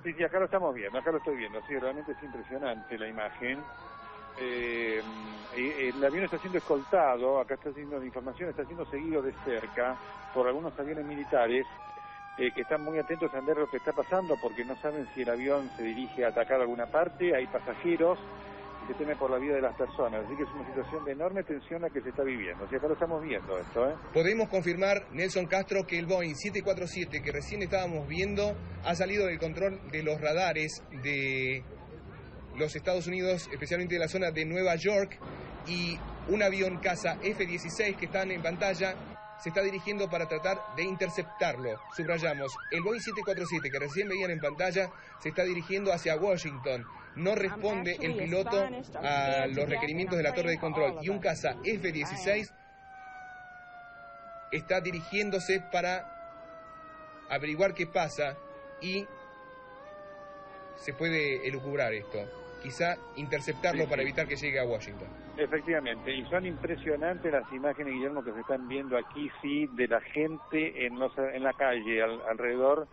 Sí, acá lo estamos viendo, acá lo estoy viendo. Sí, realmente es impresionante la imagen. El avión está siendo escoltado, acá está haciendo la información, está siendo seguido de cerca por algunos aviones militares que están muy atentos a ver lo que está pasando porque no saben si el avión se dirige a atacar alguna parte, hay pasajeros y se teme por la vida de las personas, así que es una situación de enorme tensión la que se está viviendo. Así acá lo estamos viendo esto, Podemos confirmar, Nelson Castro, que el Boeing 747 que recién estábamos viendo ha salido del control de los radares de los Estados Unidos, especialmente de la zona de Nueva York, y un avión caza F-16 que están en pantalla se está dirigiendo para tratar de interceptarlo. Subrayamos, el Boeing 747 que recién veían en pantalla se está dirigiendo hacia Washington. No responde el piloto a los requerimientos de la torre de control y un caza F-16 está dirigiéndose para averiguar qué pasa y se puede elucubrar esto. Quizá interceptarlo para evitar que llegue a Washington. Efectivamente, y son impresionantes las imágenes, Guillermo, que se están viendo aquí, sí, de la gente en la calle, alrededor.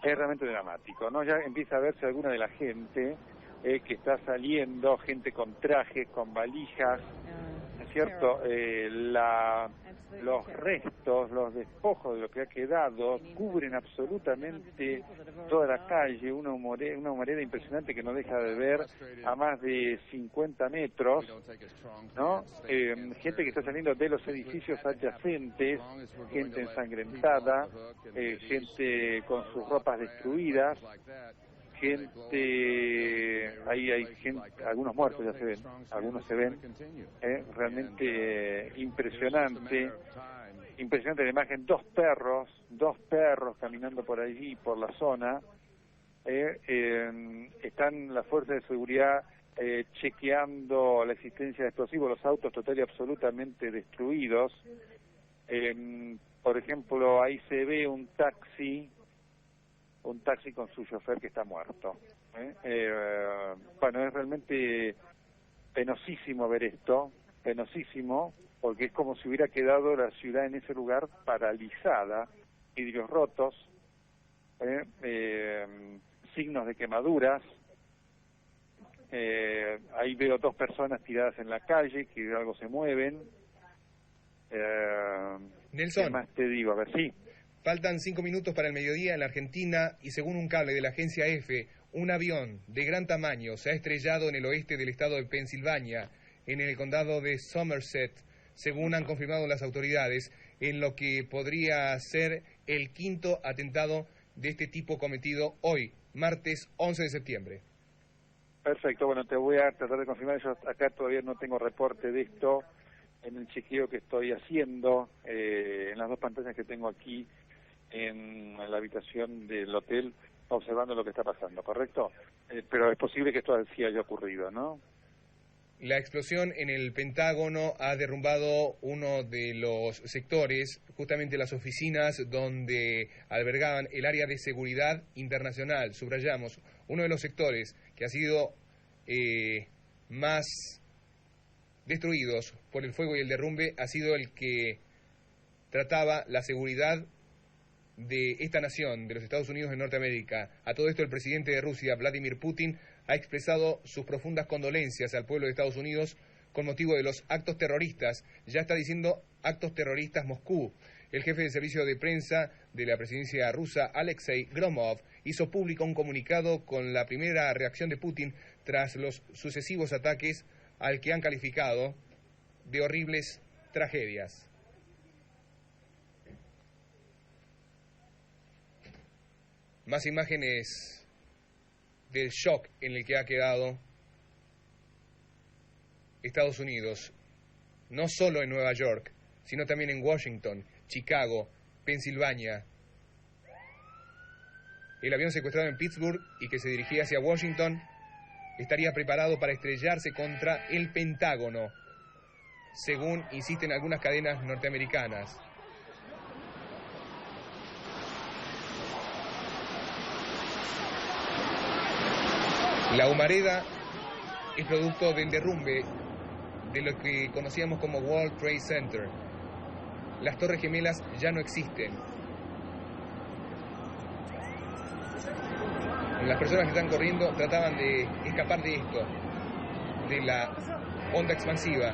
Es realmente dramático, ¿no? Ya empieza a verse alguna de la gente que está saliendo, gente con trajes, con valijas, ¿no es cierto? Los restos, los despojos de lo que ha quedado, cubren absolutamente toda la calle, una humareda impresionante que no deja de ver a más de 50 metros, ¿no? Gente que está saliendo de los edificios adyacentes, gente ensangrentada, gente con sus ropas destruidas, ahí hay gente, algunos muertos ya se ven, algunos se ven, realmente impresionante la imagen, dos perros caminando por allí, por la zona, están las fuerzas de seguridad chequeando la existencia de explosivos, los autos total y absolutamente destruidos, por ejemplo, ahí se ve un taxi con su chofer que está muerto. Bueno, es realmente penosísimo ver esto, penosísimo, porque es como si hubiera quedado la ciudad en ese lugar paralizada, vidrios rotos, signos de quemaduras. Ahí veo dos personas tiradas en la calle, que algo se mueven. Nelson. ¿Qué más te digo? A ver, sí. Faltan 5 minutos para el mediodía en la Argentina y según un cable de la agencia EFE, un avión de gran tamaño se ha estrellado en el oeste del estado de Pensilvania, en el condado de Somerset, según han confirmado las autoridades, en lo que podría ser el quinto atentado de este tipo cometido hoy, martes 11 de septiembre. Perfecto, bueno, te voy a tratar de confirmar, yo acá todavía no tengo reporte de esto, en el chequeo que estoy haciendo, en las dos pantallas que tengo aquí, en la habitación del hotel observando lo que está pasando, ¿correcto? Pero es posible que esto sí haya ocurrido, ¿no? La explosión en el Pentágono ha derrumbado uno de los sectores, justamente las oficinas donde albergaban el área de seguridad internacional. Subrayamos, uno de los sectores que ha sido más destruidos por el fuego y el derrumbe ha sido el que trataba la seguridad de esta nación, de los Estados Unidos de Norteamérica. A todo esto el presidente de Rusia, Vladimir Putin, ha expresado sus profundas condolencias al pueblo de Estados Unidos con motivo de los actos terroristas. Ya está diciendo actos terroristas Moscú. El jefe de servicio de prensa de la presidencia rusa, Alexei Gromov, hizo público un comunicado con la primera reacción de Putin tras los sucesivos ataques al que han calificado de horribles tragedias. Más imágenes del shock en el que ha quedado Estados Unidos, no solo en Nueva York, sino también en Washington, Chicago, Pensilvania. El avión secuestrado en Pittsburgh y que se dirigía hacia Washington estaría preparado para estrellarse contra el Pentágono, según insisten algunas cadenas norteamericanas. La humareda es producto del derrumbe de lo que conocíamos como World Trade Center. Las Torres Gemelas ya no existen. Las personas que están corriendo trataban de escapar de esto, de la onda expansiva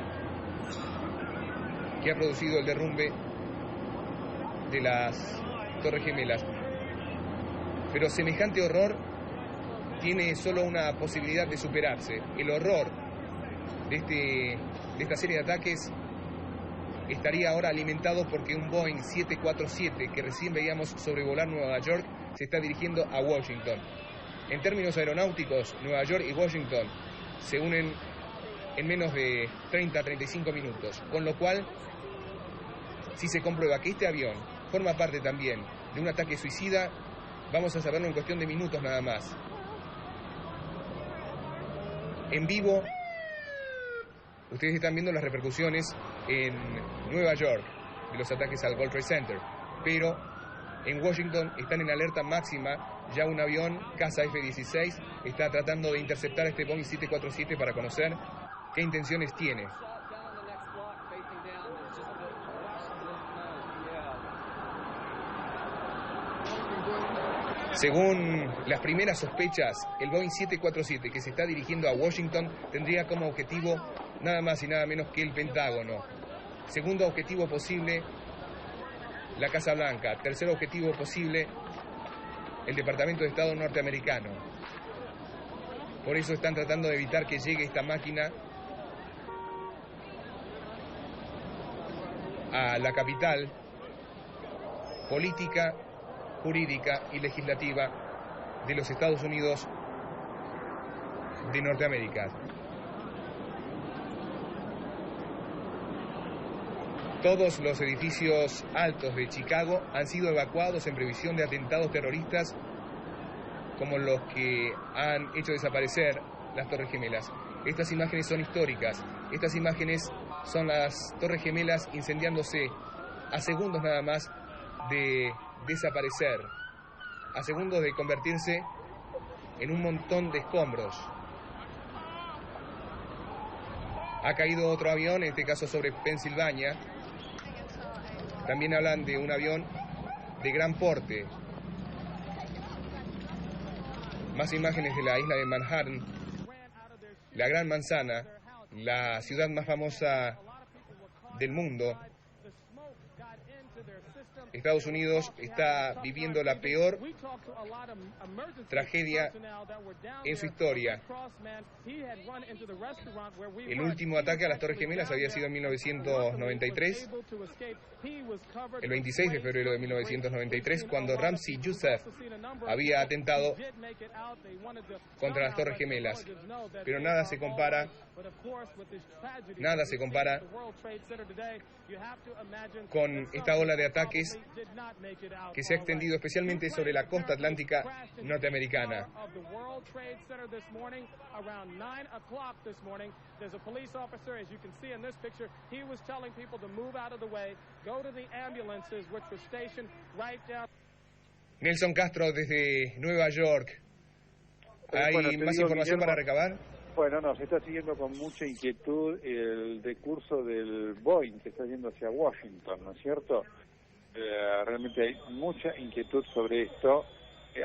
que ha producido el derrumbe de las Torres Gemelas. Pero semejante horror tiene solo una posibilidad de superarse. El horror de esta serie de ataques estaría ahora alimentado porque un Boeing 747 que recién veíamos sobrevolar Nueva York se está dirigiendo a Washington. En términos aeronáuticos, Nueva York y Washington se unen en menos de 30-35 minutos, con lo cual, si se comprueba que este avión forma parte también de un ataque suicida, vamos a saberlo en cuestión de minutos nada más. En vivo, ustedes están viendo las repercusiones en Nueva York de los ataques al World Trade Center, pero en Washington están en alerta máxima. Ya un avión Casa F-16 está tratando de interceptar a este Boeing 747 para conocer qué intenciones tiene. Según las primeras sospechas, el Boeing 747 que se está dirigiendo a Washington tendría como objetivo nada más y nada menos que el Pentágono. Segundo objetivo posible, la Casa Blanca. Tercer objetivo posible, el Departamento de Estado norteamericano. Por eso están tratando de evitar que llegue esta máquina a la capital política, jurídica y legislativa de los Estados Unidos de Norteamérica. Todos los edificios altos de Chicago han sido evacuados en previsión de atentados terroristas como los que han hecho desaparecer las Torres Gemelas. Estas imágenes son históricas. Estas imágenes son las Torres Gemelas incendiándose a segundos nada más de desaparecer, a segundos de convertirse en un montón de escombros. Ha caído otro avión, en este caso sobre Pensilvania. También hablan de un avión de gran porte. Más imágenes de la isla de Manhattan, la Gran Manzana, la ciudad más famosa del mundo. Estados Unidos está viviendo la peor tragedia en su historia. El último ataque a las Torres Gemelas había sido en 1993, el 26 de febrero de 1993, cuando Ramzi Youssef había atentado contra las Torres Gemelas. Pero nada se compara con esta ola de ataques que se ha extendido especialmente sobre la costa atlántica norteamericana. Nelson Castro desde Nueva York. ¿Hay más información para recabar? Bueno, no, se está siguiendo con mucha inquietud el decurso del Boeing que está yendo hacia Washington, ¿no es cierto? Realmente hay mucha inquietud sobre esto.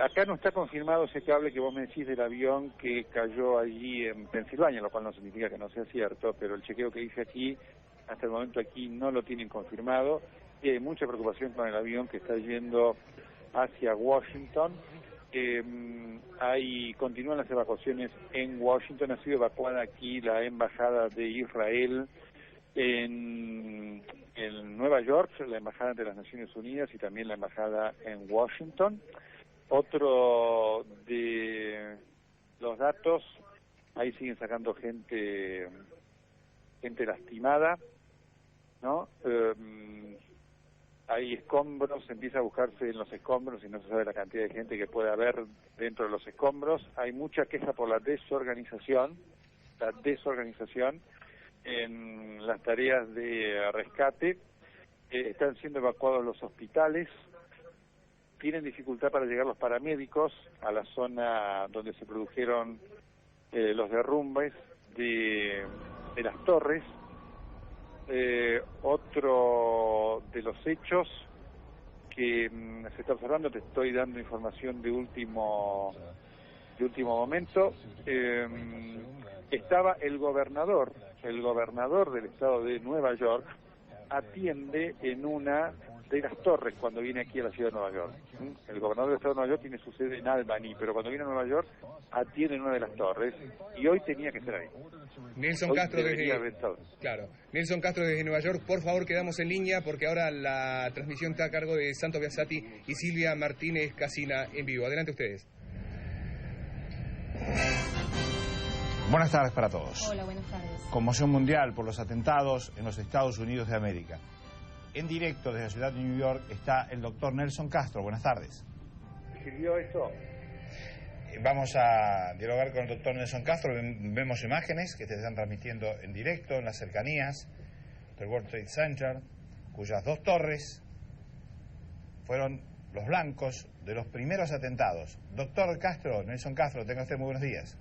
Acá no está confirmado ese cable que vos me decís del avión que cayó allí en Pensilvania, lo cual no significa que no sea cierto, pero el chequeo que hice aquí, hasta el momento aquí no lo tienen confirmado. Y hay mucha preocupación con el avión que está yendo hacia Washington. Continúan las evacuaciones en Washington. Ha sido evacuada aquí la embajada de Israel en Nueva York, la embajada de las Naciones Unidas y también la embajada en Washington. Otro de los datos, ahí siguen sacando gente lastimada, ¿no? Hay escombros, empieza a buscarse en los escombros y no se sabe la cantidad de gente que puede haber dentro de los escombros. Hay mucha queja por la desorganización en las tareas de rescate. Están siendo evacuados los hospitales, tienen dificultad para llegar los paramédicos a la zona donde se produjeron los derrumbes de las torres. Otro de los hechos que se está observando, te estoy dando información de último momento, estaba el gobernador del estado de Nueva York, atiende en una de las torres cuando viene aquí a la ciudad de Nueva York. El gobernador del estado de Nueva York tiene su sede en Albany, pero cuando viene a Nueva York atiende en una de las torres y hoy tenía que estar ahí. Nelson Castro desde Nueva York, por favor quedamos en línea porque ahora la transmisión está a cargo de Santo Biasati y Silvia Martínez Casina en vivo. Adelante ustedes. Buenas tardes para todos. Hola, buenas tardes. Conmoción mundial por los atentados en los Estados Unidos de América. En directo desde la ciudad de New York está el doctor Nelson Castro. Buenas tardes. ¿Sirvió eso? Vamos a dialogar con el doctor Nelson Castro. Vemos imágenes que se están transmitiendo en directo en las cercanías del World Trade Center, cuyas 2 torres fueron los blancos de los primeros atentados. Doctor Castro, Nelson Castro, tenga usted muy buenos días.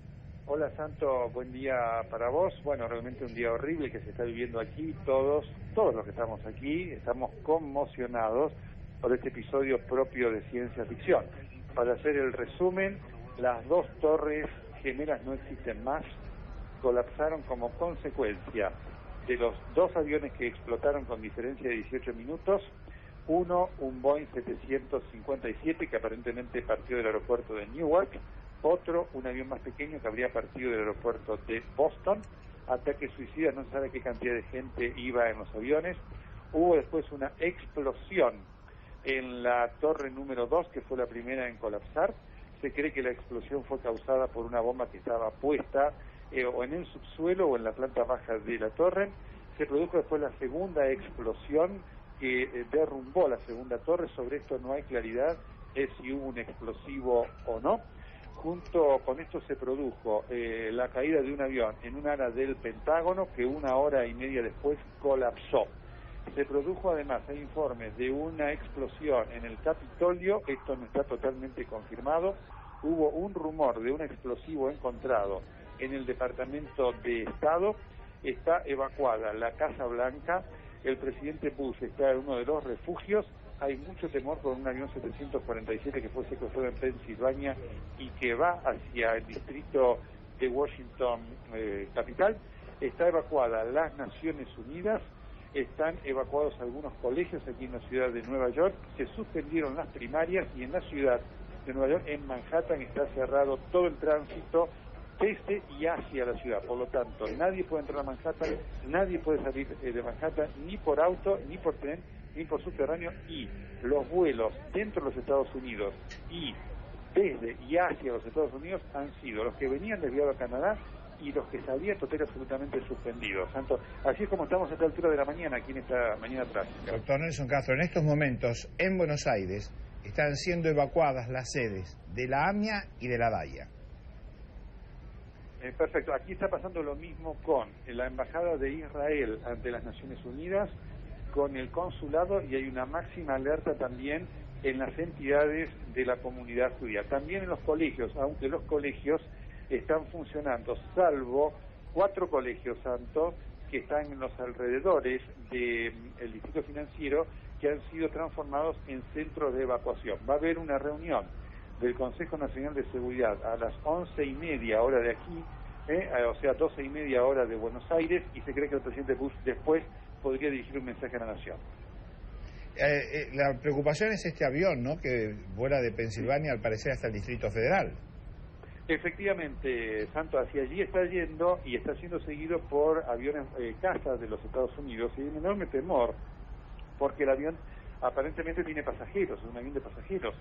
Hola Santo, buen día para vos. Bueno, realmente un día horrible que se está viviendo aquí. Todos los que estamos aquí estamos conmocionados por este episodio propio de ciencia ficción. Para hacer el resumen, las 2 torres gemelas no existen más, colapsaron como consecuencia de los 2 aviones que explotaron con diferencia de 18 minutos, uno, un Boeing 757 que aparentemente partió del aeropuerto de Newark, otro, un avión más pequeño que habría partido del aeropuerto de Boston, ataque suicida, no se sabe qué cantidad de gente iba en los aviones. Hubo después una explosión en la torre número 2, que fue la primera en colapsar. Se cree que la explosión fue causada por una bomba que estaba puesta o en el subsuelo o en la planta baja de la torre. Se produjo después la segunda explosión que derrumbó la segunda torre. Sobre esto no hay claridad si hubo un explosivo o no. Junto con esto se produjo la caída de un avión en un ala del Pentágono que 1 hora y media después colapsó. Se produjo además, hay informes de una explosión en el Capitolio, esto no está totalmente confirmado. Hubo un rumor de un explosivo encontrado en el Departamento de Estado. Está evacuada la Casa Blanca, el presidente Bush está en uno de los refugios. Hay mucho temor por un avión 747 que fue secuestrado en Pensilvania y que va hacia el distrito de Washington capital. Está evacuada las Naciones Unidas, están evacuados algunos colegios aquí en la ciudad de Nueva York, se suspendieron las primarias y en la ciudad de Nueva York, en Manhattan, está cerrado todo el tránsito desde y hacia la ciudad. Por lo tanto, nadie puede entrar a Manhattan, nadie puede salir de Manhattan, ni por auto, ni por tren, ni por subterráneo, y los vuelos dentro de los Estados Unidos y desde y hacia los Estados Unidos han sido los que venían desviados a Canadá y los que salían total absolutamente suspendidos. Tanto, así es como estamos a esta altura de la mañana, aquí en esta mañana trágica. Doctor Nelson Castro, en estos momentos en Buenos Aires están siendo evacuadas las sedes de la AMIA y de la DAIA. Perfecto, aquí está pasando lo mismo con la Embajada de Israel ante las Naciones Unidas, con el consulado, y hay una máxima alerta también en las entidades de la comunidad judía. También en los colegios, aunque los colegios están funcionando, salvo 4 colegios santos que están en los alrededores del distrito financiero, que han sido transformados en centros de evacuación. Va a haber una reunión del Consejo Nacional de Seguridad a las 11:30 hora de aquí, o sea, 12:30 hora de Buenos Aires, y se cree que el presidente Bush después podría dirigir un mensaje a la nación. La preocupación es este avión, ¿no?, que vuela de Pensilvania al parecer hasta el Distrito Federal. Efectivamente, Santo, hacia allí está yendo y está siendo seguido por aviones cazas de los Estados Unidos, y hay un enorme temor porque el avión aparentemente tiene pasajeros, es un avión de pasajeros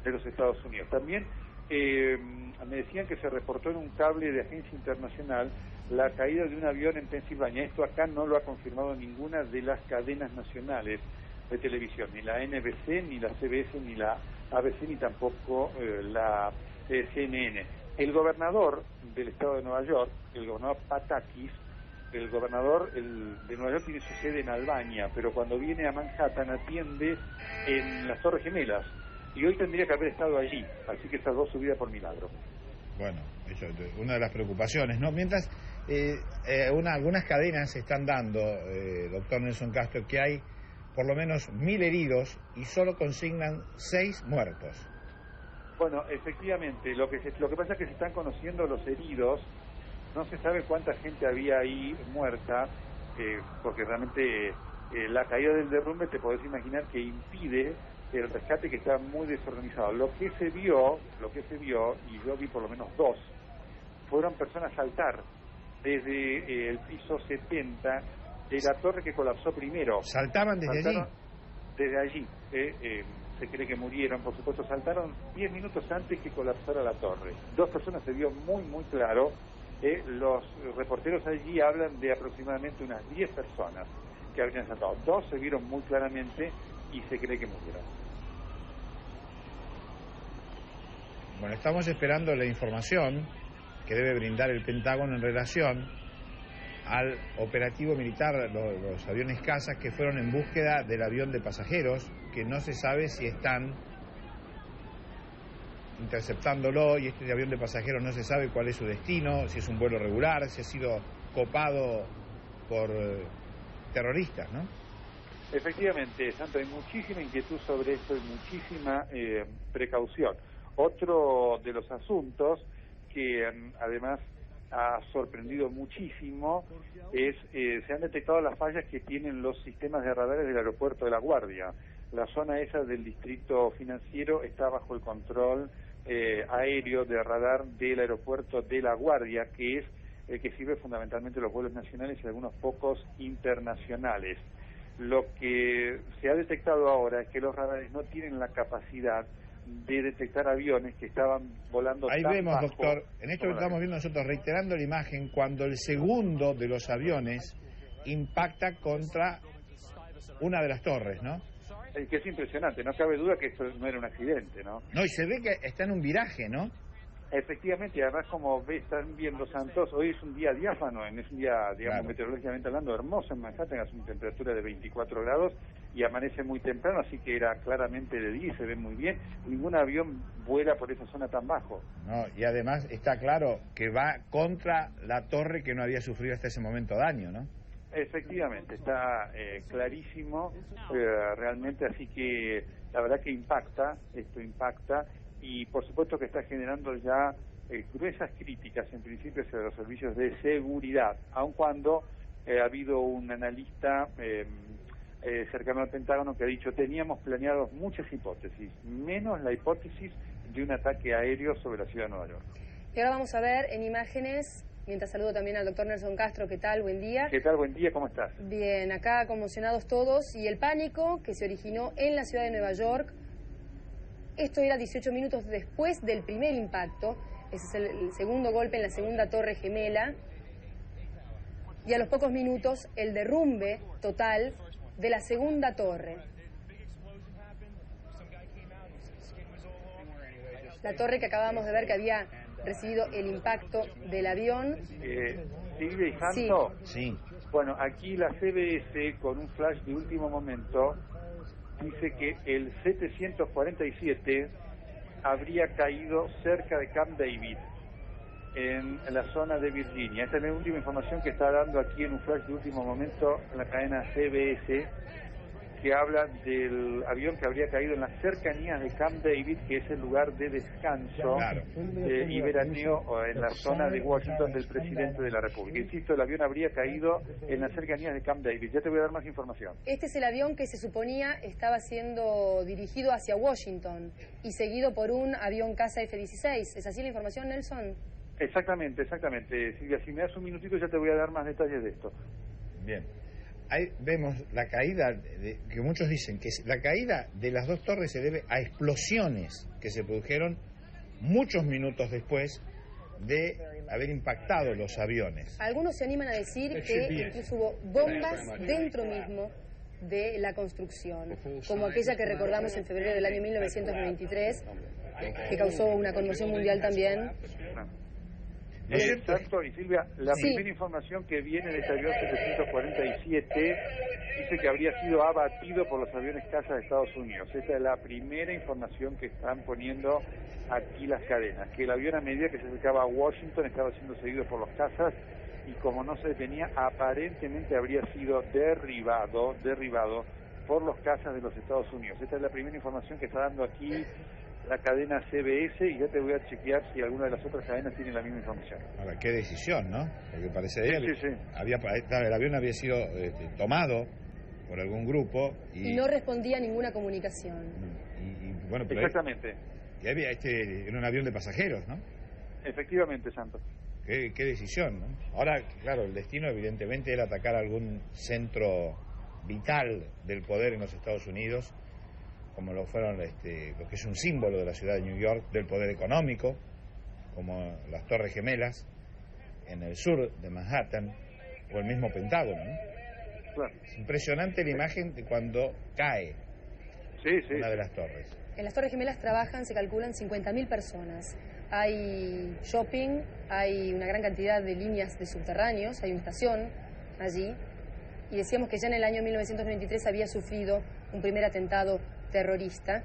de los Estados Unidos. También me decían que se reportó en un cable de agencia internacional la caída de un avión en Pensilvania. Esto acá no lo ha confirmado ninguna de las cadenas nacionales de televisión, ni la NBC, ni la CBS, ni la ABC, ni tampoco la CNN. El gobernador del estado de Nueva York, el gobernador Patakis, el gobernador de Nueva York tiene su sede en Albania, pero cuando viene a Manhattan atiende en las Torres Gemelas, y hoy tendría que haber estado allí, así que salvó su vida por milagro. Bueno, eso es una de las preocupaciones, ¿no? Mientras algunas cadenas están dando, doctor Nelson Castro, que hay por lo menos 1.000 heridos y solo consignan 6 muertos. Bueno, efectivamente, lo que pasa es que se están conociendo los heridos, no se sabe cuánta gente había ahí muerta, porque realmente la caída del derrumbe te podés imaginar que impide el rescate, que está muy desorganizado. Lo que se vio, y yo vi por lo menos 2, fueron personas saltar desde el piso 70 de la torre que colapsó primero. ¿Saltaban desde allí? Desde allí. Se cree que murieron, por supuesto, saltaron 10 minutos antes que colapsara la torre. 2 personas se vio muy, muy claro. Los reporteros allí hablan de aproximadamente unas 10 personas que habrían saltado. 2 se vieron muy claramente y se cree que murieron. Bueno, estamos esperando la información que debe brindar el Pentágono en relación al operativo militar, los aviones cazas que fueron en búsqueda del avión de pasajeros, que no se sabe si están interceptándolo, y este avión de pasajeros no se sabe cuál es su destino, si es un vuelo regular, si ha sido copado por terroristas, ¿no? Efectivamente, Santo, hay muchísima inquietud sobre esto y muchísima precaución. Otro de los asuntos que además ha sorprendido muchísimo es se han detectado las fallas que tienen los sistemas de radares del aeropuerto de La Guardia. La zona esa del distrito financiero está bajo el control aéreo de radar del aeropuerto de La Guardia, que es el que sirve fundamentalmente los vuelos nacionales y algunos pocos internacionales. Lo que se ha detectado ahora es que los radares no tienen la capacidad de detectar aviones que estaban volando Ahí tan vemos, bajo, doctor, en esto que estamos viendo nosotros, reiterando la imagen, cuando el segundo de los aviones impacta contra una de las torres, ¿no? Que es impresionante, no cabe duda que esto no era un accidente, ¿no? No, y se ve que está en un viraje, ¿no? Efectivamente, además como están viendo Santos, hoy es un día diáfano, es un día, digamos, claro, meteorológicamente hablando, hermoso en Manhattan, hace una temperatura de 24 grados y amanece muy temprano, así que era claramente de día y se ve muy bien. Ningún avión vuela por esa zona tan bajo. No, y además está claro que va contra la torre que no había sufrido hasta ese momento daño, ¿no? Efectivamente, está clarísimo realmente, así que la verdad que esto impacta. Y por supuesto que está generando ya gruesas críticas en principio hacia los servicios de seguridad, aun cuando ha habido un analista cercano al Pentágono que ha dicho teníamos planeados muchas hipótesis, menos la hipótesis de un ataque aéreo sobre la ciudad de Nueva York. Y ahora vamos a ver en imágenes, mientras saludo también al doctor Nelson Castro. ¿Qué tal? Buen día. ¿Qué tal? Buen día, ¿cómo estás? Bien, acá conmocionados todos, y el pánico que se originó en la ciudad de Nueva York. Esto era 18 minutos después del primer impacto. Ese es el segundo golpe en la segunda torre gemela. Y a los pocos minutos, el derrumbe total de la segunda torre. La torre que acabamos de ver que había recibido el impacto del avión. Silvia y Santo. Sí. Bueno, aquí la CBS, con un flash de último momento, dice que el 747 habría caído cerca de Camp David, en la zona de Virginia. Esta es la última información que está dando aquí en un flash de último momento en la cadena CBS, que habla del avión que habría caído en las cercanías de Camp David, que es el lugar de descanso y veraneo en la zona de Washington del presidente de la República. Insisto, el avión habría caído en las cercanías de Camp David. Ya te voy a dar más información. Este es el avión que se suponía estaba siendo dirigido hacia Washington y seguido por un avión caza F-16. ¿Es así la información, Nelson? Exactamente, Silvia. Si me das un minutito ya te voy a dar más detalles de esto. Bien. Ahí vemos la caída, que muchos dicen que la caída de las 2 torres se debe a explosiones que se produjeron muchos minutos después de haber impactado los aviones. Algunos se animan a decir que incluso hubo bombas dentro mismo de la construcción, como aquella que recordamos en febrero del año 1993, que causó una conmoción mundial también. Exacto, y Silvia, la primera información que viene de este avión 747 dice que habría sido abatido por los aviones caza de Estados Unidos. Esta es la primera información que están poniendo aquí las cadenas, que el avión a medida que se acercaba a Washington estaba siendo seguido por los cazas y como no se detenía, aparentemente habría sido derribado por los cazas de los Estados Unidos. Esta es la primera información que está dando aquí la cadena CBS y ya te voy a chequear si alguna de las otras cadenas tiene la misma información. Ahora, qué decisión, ¿no? Porque parece sí. el avión había sido tomado por algún grupo y no respondía a ninguna comunicación. Y bueno, pero exactamente. Y había era un avión de pasajeros, ¿no? Efectivamente, Santos. Qué decisión, ¿no? Ahora, claro, el destino evidentemente era atacar algún centro vital del poder en los Estados Unidos, como lo fueron lo que es un símbolo de la ciudad de New York, del poder económico, como las Torres Gemelas en el sur de Manhattan, o el mismo Pentágono, ¿no? Claro. Es impresionante la imagen de cuando cae una de las torres. En las Torres Gemelas trabajan, se calculan 50.000 personas. Hay shopping, hay una gran cantidad de líneas de subterráneos, hay una estación allí. Y decíamos que ya en el año 1993 había sufrido un primer atentado terrorista.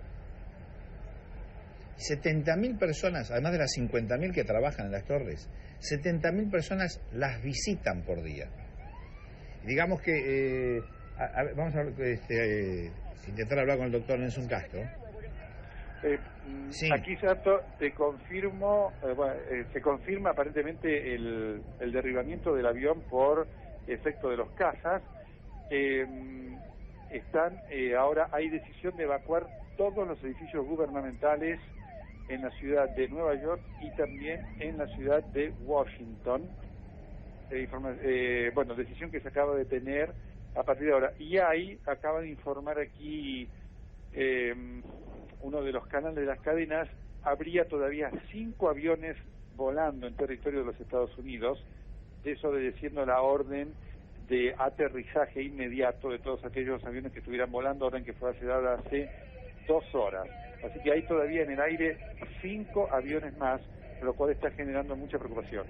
70.000 personas, además de las 50.000 que trabajan en las torres, 70.000 personas las visitan por día. Y digamos que, vamos a intentar hablar con el doctor Nelson Castro. Sí. Aquí, Santo, te confirmo, se confirma aparentemente el derribamiento del avión por efecto de los cazas. Ahora hay decisión de evacuar todos los edificios gubernamentales en la ciudad de Nueva York y también en la ciudad de Washington. Decisión que se acaba de tener a partir de ahora. Y ahí acaba de informar aquí uno de los canales de las cadenas, habría todavía 5 aviones volando en territorio de los Estados Unidos, desobedeciendo la orden de aterrizaje inmediato de todos aquellos aviones que estuvieran volando, orden que fue dada hace 2 horas. Así que hay todavía en el aire 5 aviones más, lo cual está generando mucha preocupación.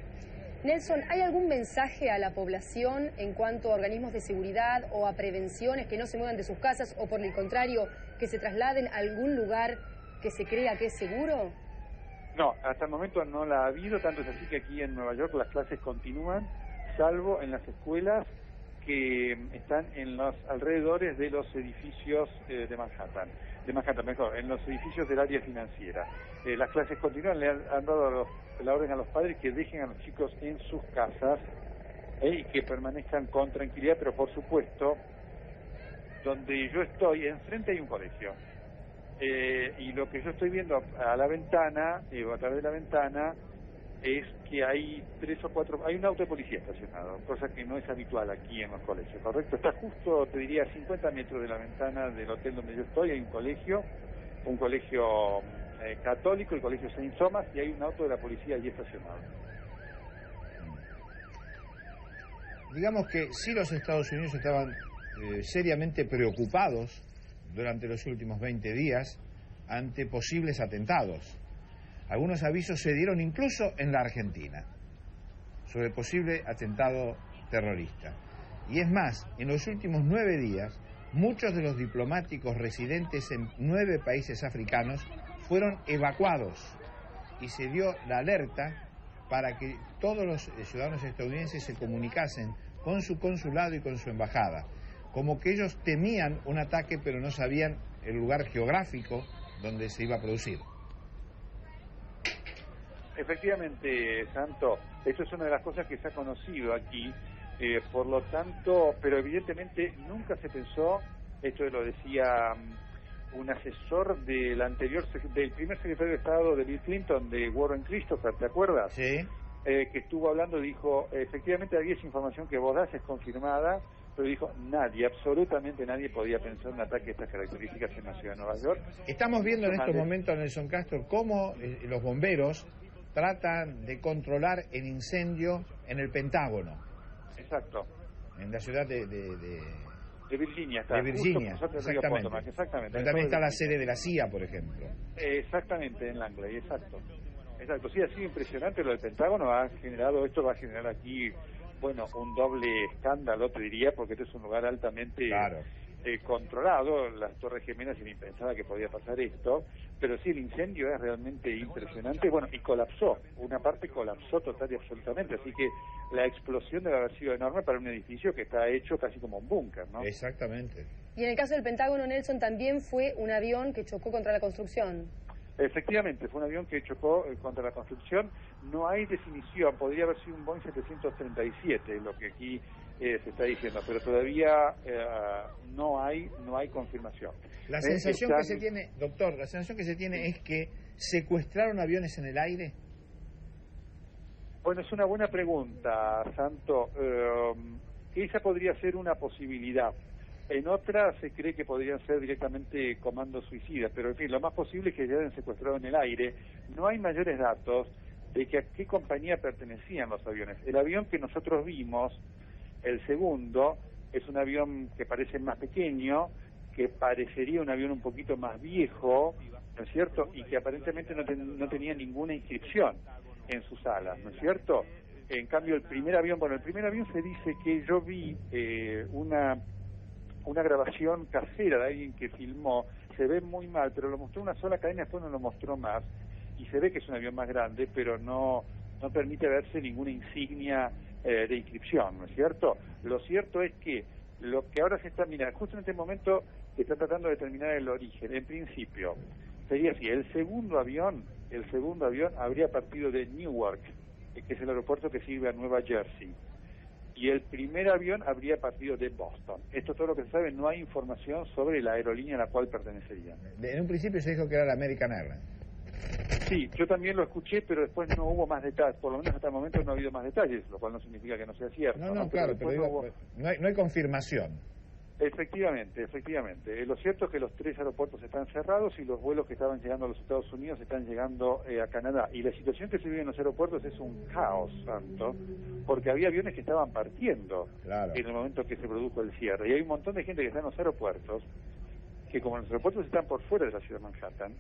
Nelson, ¿hay algún mensaje a la población en cuanto a organismos de seguridad o a prevenciones que no se muevan de sus casas o por el contrario, que se trasladen a algún lugar que se crea que es seguro? No, hasta el momento no la ha habido, tanto es así que aquí en Nueva York las clases continúan, salvo en las escuelas que están en los alrededores de los edificios de Manhattan, en los edificios del área financiera. Las clases continúan, le han dado la orden a los padres que dejen a los chicos en sus casas y que permanezcan con tranquilidad, pero por supuesto, donde yo estoy, enfrente hay un colegio. Y lo que yo estoy viendo a la ventana, a través de la ventana, es que hay 3 o 4, hay un auto de policía estacionado, cosa que no es habitual aquí en los colegios, ¿correcto? Está justo, te diría, a 50 metros de la ventana del hotel donde yo estoy, hay un colegio católico, el colegio Saint Thomas, y hay un auto de la policía allí estacionado. Digamos que sí, los Estados Unidos estaban seriamente preocupados durante los últimos 20 días ante posibles atentados. Algunos avisos se dieron incluso en la Argentina sobre posible atentado terrorista. Y es más, en los últimos 9 días, muchos de los diplomáticos residentes en 9 países africanos fueron evacuados y se dio la alerta para que todos los ciudadanos estadounidenses se comunicasen con su consulado y con su embajada, como que ellos temían un ataque pero no sabían el lugar geográfico donde se iba a producir. Efectivamente, Santo, eso es una de las cosas que se ha conocido aquí, por lo tanto, pero evidentemente nunca se pensó, esto lo decía un asesor del primer secretario de Estado de Bill Clinton, de Warren Christopher, ¿te acuerdas? Sí. Que estuvo hablando, dijo, efectivamente había esa información que vos das, es confirmada, pero dijo, absolutamente nadie podía pensar un ataque de estas características en la ciudad de Nueva York. Estamos viendo en estos momentos, Nelson Castro, cómo los bomberos tratan de controlar el incendio en el Pentágono. Exacto. En la ciudad de Virginia. De Virginia, exactamente. Exactamente. Donde también está la sede de la CIA, por ejemplo. Exactamente, en Langley, exacto. Exacto, sí, ha sido impresionante lo del Pentágono, esto va a generar aquí, bueno, un doble escándalo, te diría, porque este es un lugar altamente controlado. Las Torres Gemelas ni pensaba que podía pasar esto, pero sí, el incendio es realmente impresionante, bueno, y colapsó, una parte colapsó total y absolutamente, así que la explosión debe haber sido enorme para un edificio que está hecho casi como un búnker, ¿no? Exactamente. Y en el caso del Pentágono, Nelson, también fue un avión que chocó contra la construcción. Efectivamente, fue un avión que chocó contra la construcción. No hay definición, podría haber sido un Boeing 737, lo que aquí se está diciendo, pero todavía no hay confirmación. La sensación que se tiene, doctor, la sensación que se tiene es que secuestraron aviones en el aire. Bueno, es una buena pregunta, Santo. Esa podría ser una posibilidad. En otra se cree que podrían ser directamente comandos suicidas, pero en fin, lo más posible es que ya hayan secuestrado en el aire. No hay mayores datos de que a qué compañía pertenecían los aviones. El avión que nosotros vimos, el segundo, es un avión que parece más pequeño, que parecería un avión un poquito más viejo, ¿no es cierto? Y que aparentemente no tenía ninguna inscripción en sus alas, ¿no es cierto? En cambio, el primer avión se dice que yo vi una grabación casera de alguien que filmó, se ve muy mal, pero lo mostró una sola cadena, después no lo mostró más, y se ve que es un avión más grande, pero no permite verse ninguna insignia de inscripción, ¿no es cierto? Lo cierto es que lo que ahora se está mirando, justo en este momento se está tratando de determinar el origen. En principio, sería así, el segundo avión habría partido de Newark, que es el aeropuerto que sirve a Nueva Jersey, y el primer avión habría partido de Boston. Esto es todo lo que se sabe, no hay información sobre la aerolínea a la cual pertenecería. En un principio se dijo que era la American Airlines. Sí, yo también lo escuché, pero después no hubo más detalles, por lo menos hasta el momento no ha habido más detalles, lo cual no significa que no sea cierto. No, claro, pero digo, no hay confirmación. Efectivamente. Lo cierto es que los 3 aeropuertos están cerrados y los vuelos que estaban llegando a los Estados Unidos están llegando a Canadá. Y la situación que se vive en los aeropuertos es un caos, Santo, porque había aviones que estaban partiendo en el momento que se produjo el cierre. Y hay un montón de gente que está en los aeropuertos, que como los aeropuertos están por fuera de la ciudad de Manhattan,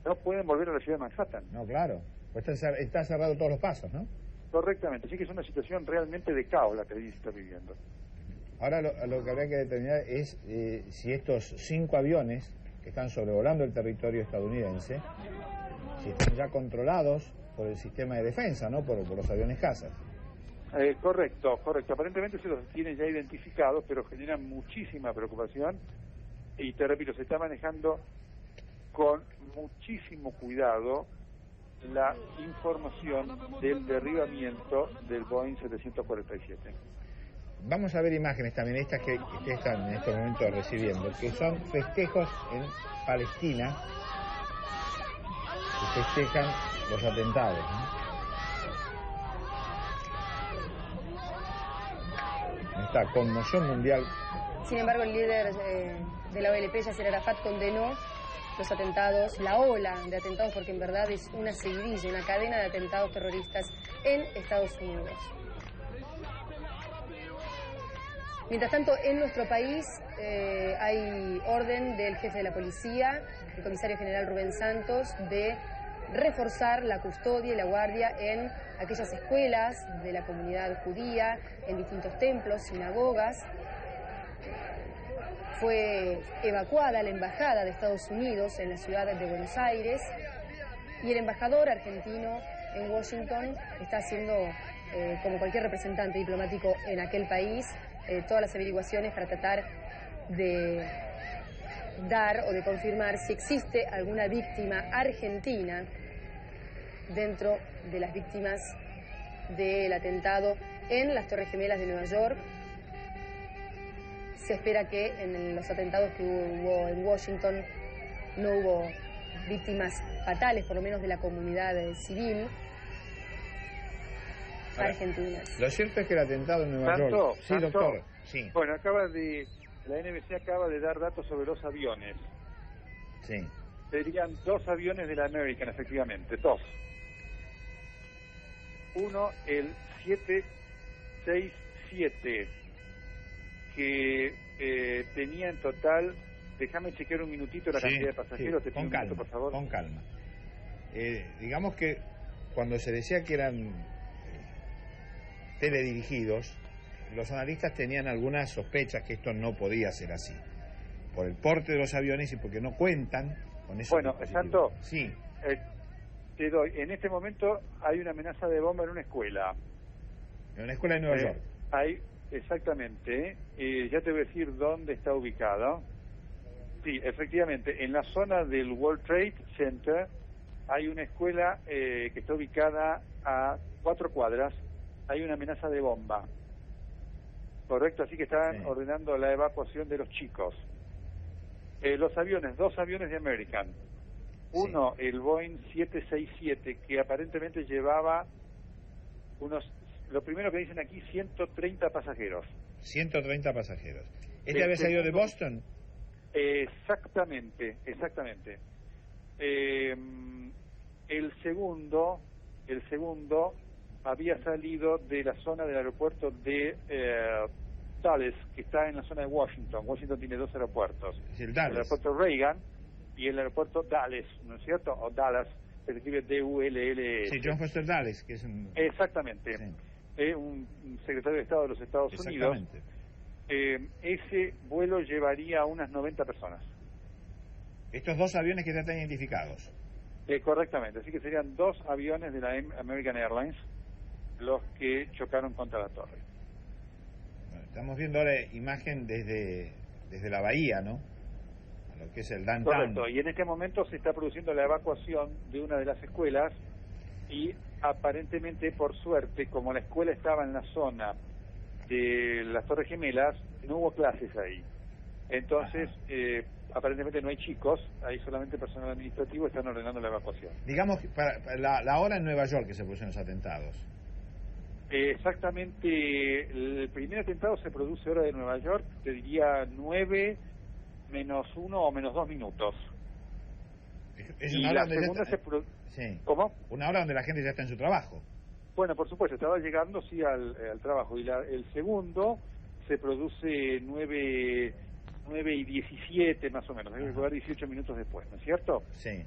no pueden volver a la ciudad de Manhattan. No, claro, pues está cerrado todos los pasos, ¿no? Correctamente, así que es una situación realmente de caos la que allí se está viviendo. Ahora lo que habría que determinar es si estos 5 aviones que están sobrevolando el territorio estadounidense, si están ya controlados por el sistema de defensa, ¿no? Por los aviones cazas. Correcto. Aparentemente se los tienen ya identificados, pero generan muchísima preocupación. Y te repito, se está manejando con muchísimo cuidado la información del derribamiento del Boeing 747. Vamos a ver imágenes también, estas que están en estos momentos recibiendo, que son festejos en Palestina, que festejan los atentados, ¿no? Esta conmoción mundial. Sin embargo, el líder de la OLP, Yasser Arafat, condenó los atentados, la ola de atentados, porque en verdad es una seguidilla, una cadena de atentados terroristas en Estados Unidos. Mientras tanto, en nuestro país hay orden del jefe de la policía, el comisario general Rubén Santos, de reforzar la custodia y la guardia en aquellas escuelas de la comunidad judía, en distintos templos, sinagogas. Fue evacuada la embajada de Estados Unidos en la ciudad de Buenos Aires y el embajador argentino en Washington está haciendo, como cualquier representante diplomático en aquel país, todas las averiguaciones para tratar de dar o de confirmar si existe alguna víctima argentina dentro de las víctimas del atentado en las Torres Gemelas de Nueva York. Se espera que en los atentados que hubo en Washington no hubo víctimas fatales, por lo menos de la comunidad civil argentinas. Lo cierto es que el atentado en Nueva York... Sí, doctor. Sí. Bueno, la NBC acaba de dar datos sobre los aviones. Sí. Serían 2 aviones de la American, efectivamente, 2. Uno, el 767, que tenía en total, déjame chequear un minutito la cantidad de pasajeros. Sí. Con calma, por favor. Con calma. Digamos que cuando se decía que eran teledirigidos, los analistas tenían algunas sospechas que esto no podía ser así, por el porte de los aviones y porque no cuentan con eso. Bueno, Santo, sí. Te doy, en este momento hay una amenaza de bomba en una escuela. En una escuela de Nueva York. Hay, exactamente, ya te voy a decir dónde está ubicado. Sí, efectivamente, en la zona del World Trade Center hay una escuela que está ubicada a 4 cuadras, hay una amenaza de bomba. Correcto, así que están ordenando la evacuación de los chicos. Los aviones, 2 aviones de American. Uno, el Boeing 767, que aparentemente llevaba lo primero que dicen aquí, 130 pasajeros. 130 pasajeros. ¿Este había salido de Boston? Exactamente. El segundo había salido de la zona del aeropuerto de Dulles, que está en la zona de Washington. Washington tiene 2 aeropuertos. El aeropuerto Reagan y el aeropuerto Dulles, ¿no es cierto? O Dallas, se escribe D-U-L-L-S. Sí, John Foster Dulles, que es un... Exactamente. Sí. Un secretario de Estado de los Estados Unidos. Ese vuelo llevaría unas 90 personas. Estos 2 aviones que ya están identificados. Correctamente, así que serían 2 aviones de la American Airlines los que chocaron contra la torre. Bueno, estamos viendo ahora imagen desde la bahía, ¿no? A lo que es el downtown. Correcto, y en este momento se está produciendo la evacuación de una de las escuelas y aparentemente, por suerte, como la escuela estaba en la zona de las Torres Gemelas, no hubo clases ahí. Entonces, aparentemente no hay chicos, hay solamente personal administrativo, están ordenando la evacuación. Digamos, para la hora en Nueva York que se producen los atentados. Exactamente, el primer atentado se produce hora de Nueva York, te diría 9 menos 1 o menos 2 minutos. Es y una hora la segunda se sí. ¿Cómo? Una hora donde la gente ya está en su trabajo. Bueno, por supuesto, estaba llegando sí al trabajo. Y el segundo se produce 9 y 17 más o menos, debe llegar 18 minutos después, ¿no es cierto? Sí.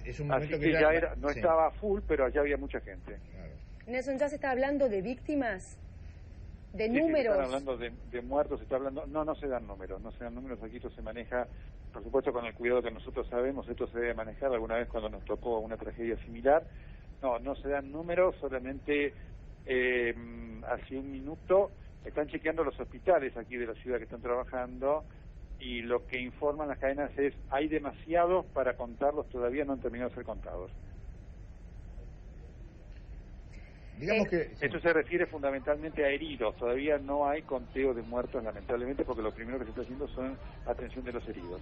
Es un momento así que ya era, no sí. Estaba full, pero ya había mucha gente. Claro. Nelson, ¿ya se está hablando de víctimas? ¿De sí, números? Se están hablando de muertos, se está hablando... No se dan números, aquí esto se maneja, por supuesto, con el cuidado que nosotros sabemos, esto se debe manejar alguna vez cuando nos tocó una tragedia similar. No se dan números, solamente hace un minuto están chequeando los hospitales aquí de la ciudad que están trabajando y lo que informan las cadenas es hay demasiados para contarlos, todavía no han terminado de ser contados. Digamos que esto se refiere fundamentalmente a heridos, todavía no hay conteo de muertos lamentablemente porque lo primero que se está haciendo son atención de los heridos.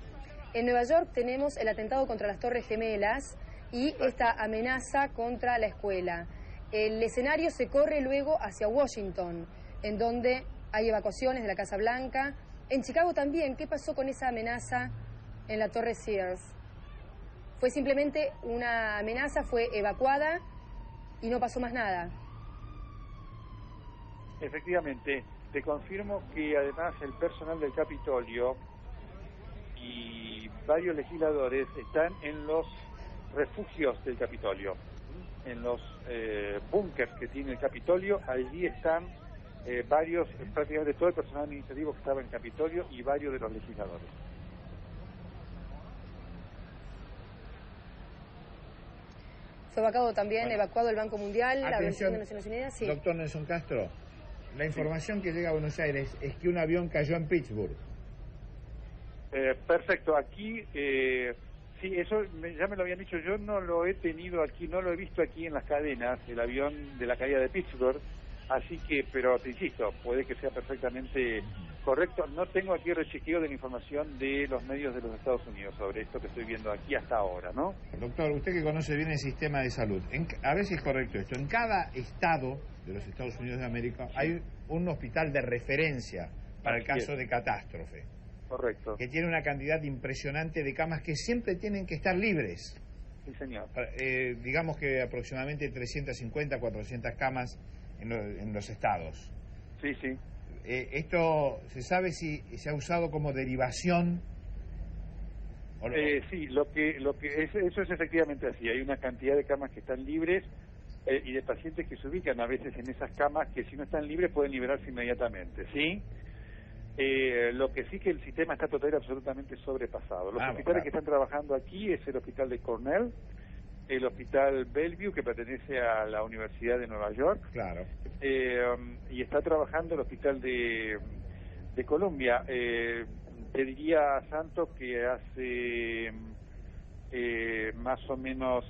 En Nueva York tenemos el atentado contra las Torres Gemelas y esta amenaza contra la escuela. El escenario se corre luego hacia Washington, en donde hay evacuaciones de la Casa Blanca. En Chicago también, ¿qué pasó con esa amenaza en la Torre Sears? ¿Fue simplemente una amenaza, fue evacuada y no pasó más nada? Efectivamente, te confirmo que además el personal del Capitolio y varios legisladores están en los refugios del Capitolio, en los búnkers que tiene el Capitolio. Allí están varios, prácticamente todo el personal administrativo que estaba en el Capitolio y varios de los legisladores. Fue evacuado el Banco Mundial, la Organización de Naciones Unidas. Sí. Doctor Nelson Castro, la información que llega a Buenos Aires es que un avión cayó en Pittsburgh. Perfecto, aquí, sí, eso ya me lo habían dicho, yo no lo he tenido aquí, no lo he visto aquí en las cadenas, el avión de la caída de Pittsburgh, así que, pero te insisto, puede que sea perfectamente correcto. No tengo aquí rechequeo de la información de los medios de los Estados Unidos sobre esto que estoy viendo aquí hasta ahora, ¿no? Doctor, usted que conoce bien el sistema de salud, a ver si es correcto esto, en cada estado de los Estados Unidos de América hay un hospital de referencia para el caso de catástrofe. Correcto. Que tiene una cantidad impresionante de camas que siempre tienen que estar libres. Sí, señor. Digamos que aproximadamente 350, 400 camas en los estados. Sí, sí. ¿Esto se sabe si se ha usado como derivación Sí, eso es efectivamente así. Hay una cantidad de camas que están libres y de pacientes que se ubican a veces en esas camas que si no están libres pueden liberarse inmediatamente, ¿sí? Lo que sí que el sistema está total y absolutamente sobrepasado. Los hospitales que están trabajando aquí es el hospital de Cornell, el hospital Bellevue, que pertenece a la Universidad de Nueva York, y está trabajando el hospital de Columbia. Te diría, Santos, que hace más o menos,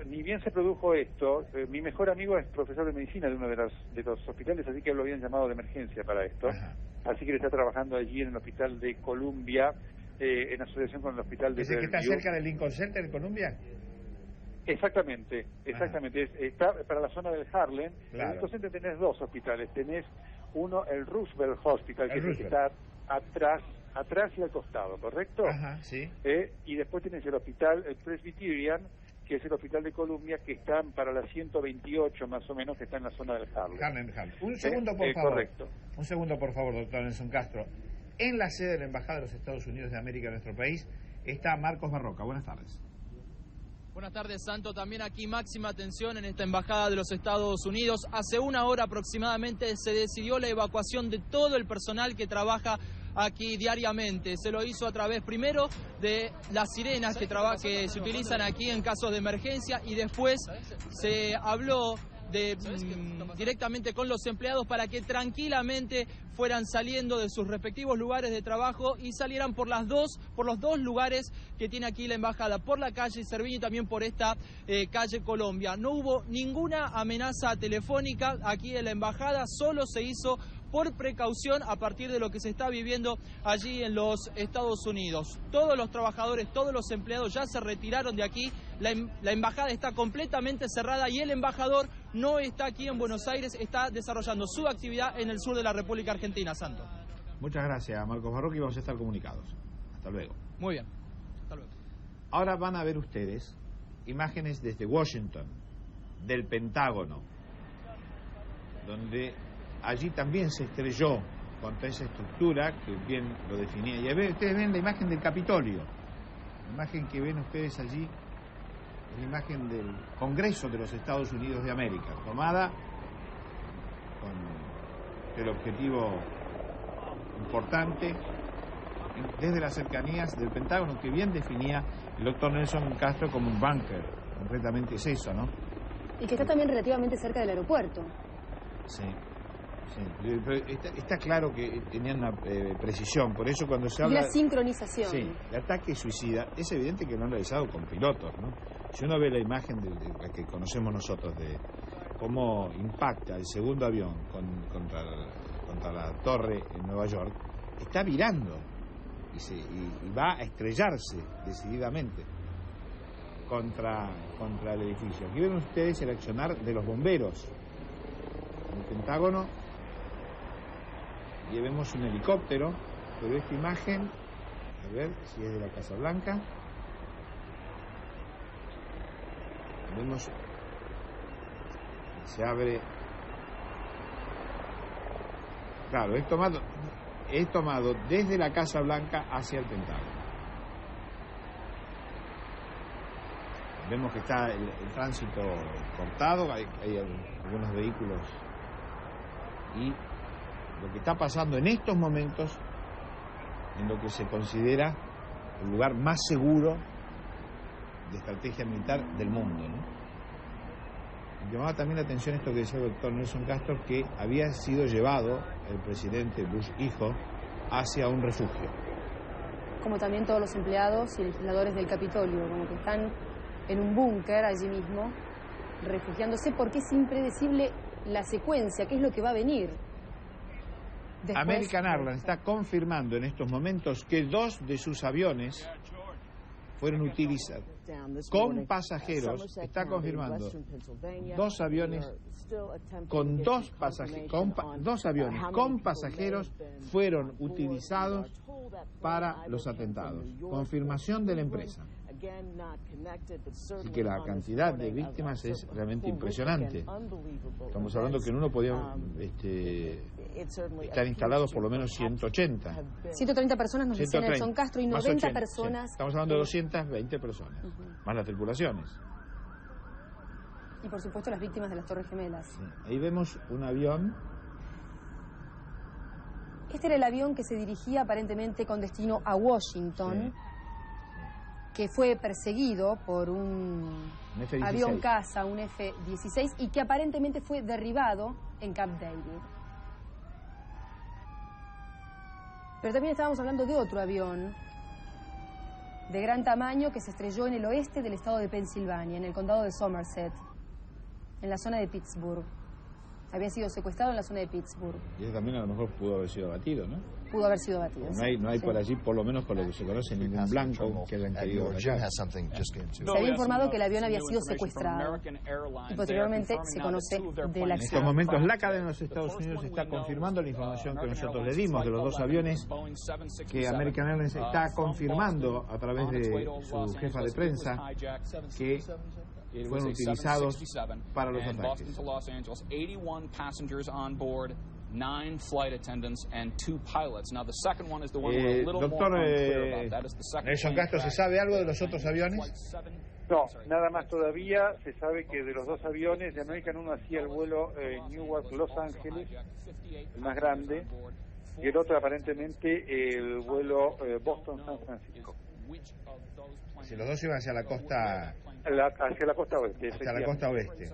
ni bien se produjo esto, mi mejor amigo es profesor de medicina de uno de los hospitales, así que lo habían llamado de emergencia para esto. Ajá. Así que él está trabajando allí en el hospital de Columbia, en asociación con el hospital de Bellevue. ¿Es el que está cerca del Lincoln Center de Columbia? Exactamente. Está para la zona del Harlem. Claro. En el Lincoln Center tenés dos hospitales. Tenés uno, el Roosevelt Hospital, que es el que está atrás y al costado, ¿correcto? Ajá, sí. Y después tenés el hospital, el Presbyterian, que es el hospital de Columbia, que están para la 128 más o menos, que está en la zona del Harlem. Un segundo, por favor. Correcto. Un segundo, por favor, doctor Nelson Castro. En la sede de la Embajada de los Estados Unidos de América en nuestro país está Marcos Barroca. Buenas tardes. Buenas tardes, Santo. También aquí máxima atención en esta Embajada de los Estados Unidos. Hace una hora aproximadamente se decidió la evacuación de todo el personal que trabaja aquí diariamente. Se lo hizo a través primero de las sirenas que se utilizan aquí en casos de emergencia y después se habló directamente con los empleados para que tranquilamente fueran saliendo de sus respectivos lugares de trabajo y salieran por los dos lugares que tiene aquí la embajada, por la calle Cerviño y también por esta calle Colombia. No hubo ninguna amenaza telefónica aquí en la embajada, solo se hizo por precaución a partir de lo que se está viviendo allí en los Estados Unidos. Todos los trabajadores, todos los empleados ya se retiraron de aquí, la embajada está completamente cerrada y el embajador no está aquí en Buenos Aires, está desarrollando su actividad en el sur de la República Argentina, Santo. Muchas gracias, Marcos Barroca, y vamos a estar comunicados. Hasta luego. Muy bien, hasta luego. Ahora van a ver ustedes imágenes desde Washington, del Pentágono, donde allí también se estrelló contra esa estructura que bien lo definía. Y a ver, ustedes ven la imagen del Capitolio. La imagen que ven ustedes allí es la imagen del Congreso de los Estados Unidos de América, tomada con el objetivo importante desde las cercanías del Pentágono, que bien definía el doctor Nelson Castro como un búnker. Concretamente es eso, ¿no? Y que está también relativamente cerca del aeropuerto. Sí. Sí, pero está claro que tenían una precisión, por eso cuando se habla... Y la sincronización. Sí, el ataque suicida, es evidente que lo han realizado con pilotos, ¿no? Si uno ve la imagen de la que conocemos nosotros de cómo impacta el segundo avión contra la torre en Nueva York, está virando y va a estrellarse decididamente contra el edificio. Aquí ven ustedes el accionar de los bomberos en el Pentágono. Y vemos un helicóptero, pero esta imagen, a ver si es de la Casa Blanca, vemos, se abre, claro, es tomado desde la Casa Blanca hacia el Pentágono. Vemos que está el tránsito cortado, hay algunos vehículos y lo que está pasando en estos momentos en lo que se considera el lugar más seguro de estrategia militar del mundo, ¿no? Me llamaba también la atención esto que decía el doctor Nelson Castro, que había sido llevado el presidente Bush hijo hacia un refugio. Como también todos los empleados y legisladores del Capitolio, como que están en un búnker allí mismo, refugiándose, porque es impredecible la secuencia, qué es lo que va a venir. Después, American Airlines está confirmando en estos momentos que 2 de sus aviones fueron utilizados con pasajeros. Está confirmando 2 aviones con 2 pasajeros, dos aviones con pasajeros fueron utilizados para los atentados. Confirmación de la empresa. Así que la cantidad de víctimas es realmente impresionante. Estamos hablando que en uno podía estar instalados por lo menos 180. 130 personas nos decía Nelson Castro y 90 personas. Sí. Estamos hablando de 220 personas, más las tripulaciones. Y por supuesto las víctimas de las Torres Gemelas. Sí. Ahí vemos un avión. Este era el avión que se dirigía aparentemente con destino a Washington, que fue perseguido por un avión caza, un F-16, y que aparentemente fue derribado en Camp David. Pero también estábamos hablando de otro avión de gran tamaño que se estrelló en el oeste del estado de Pensilvania, en el condado de Somerset, en la zona de Pittsburgh. Había sido secuestrado en la zona de Pittsburgh. Y ese también a lo mejor pudo haber sido abatido, ¿no? Pudo haber sido abatido. No hay por allí, por lo menos por lo que se conoce, ningún blanco que hayan querido atacar. Se había informado que el avión había sido secuestrado y posteriormente se conoce de la acción. En estos momentos la cadena de los Estados Unidos está confirmando la información que nosotros le dimos de los dos aviones, que American Airlines está confirmando a través de su jefa de prensa que fueron utilizados para los ataques. 9 flight attendants and 2 pilots. Now the second one is the one we're a little doctor, more unclear about. That is the second. Nelson Castro, ¿se sabe algo de los otros aviones? No, nada más todavía. Se sabe que de los dos aviones, de American uno hacía el vuelo Newark-Los Ángeles, el más grande, y el otro aparentemente el vuelo Boston-San Francisco. Si los dos iban hacia la costa... hacia la costa oeste. Hacia la costa oeste.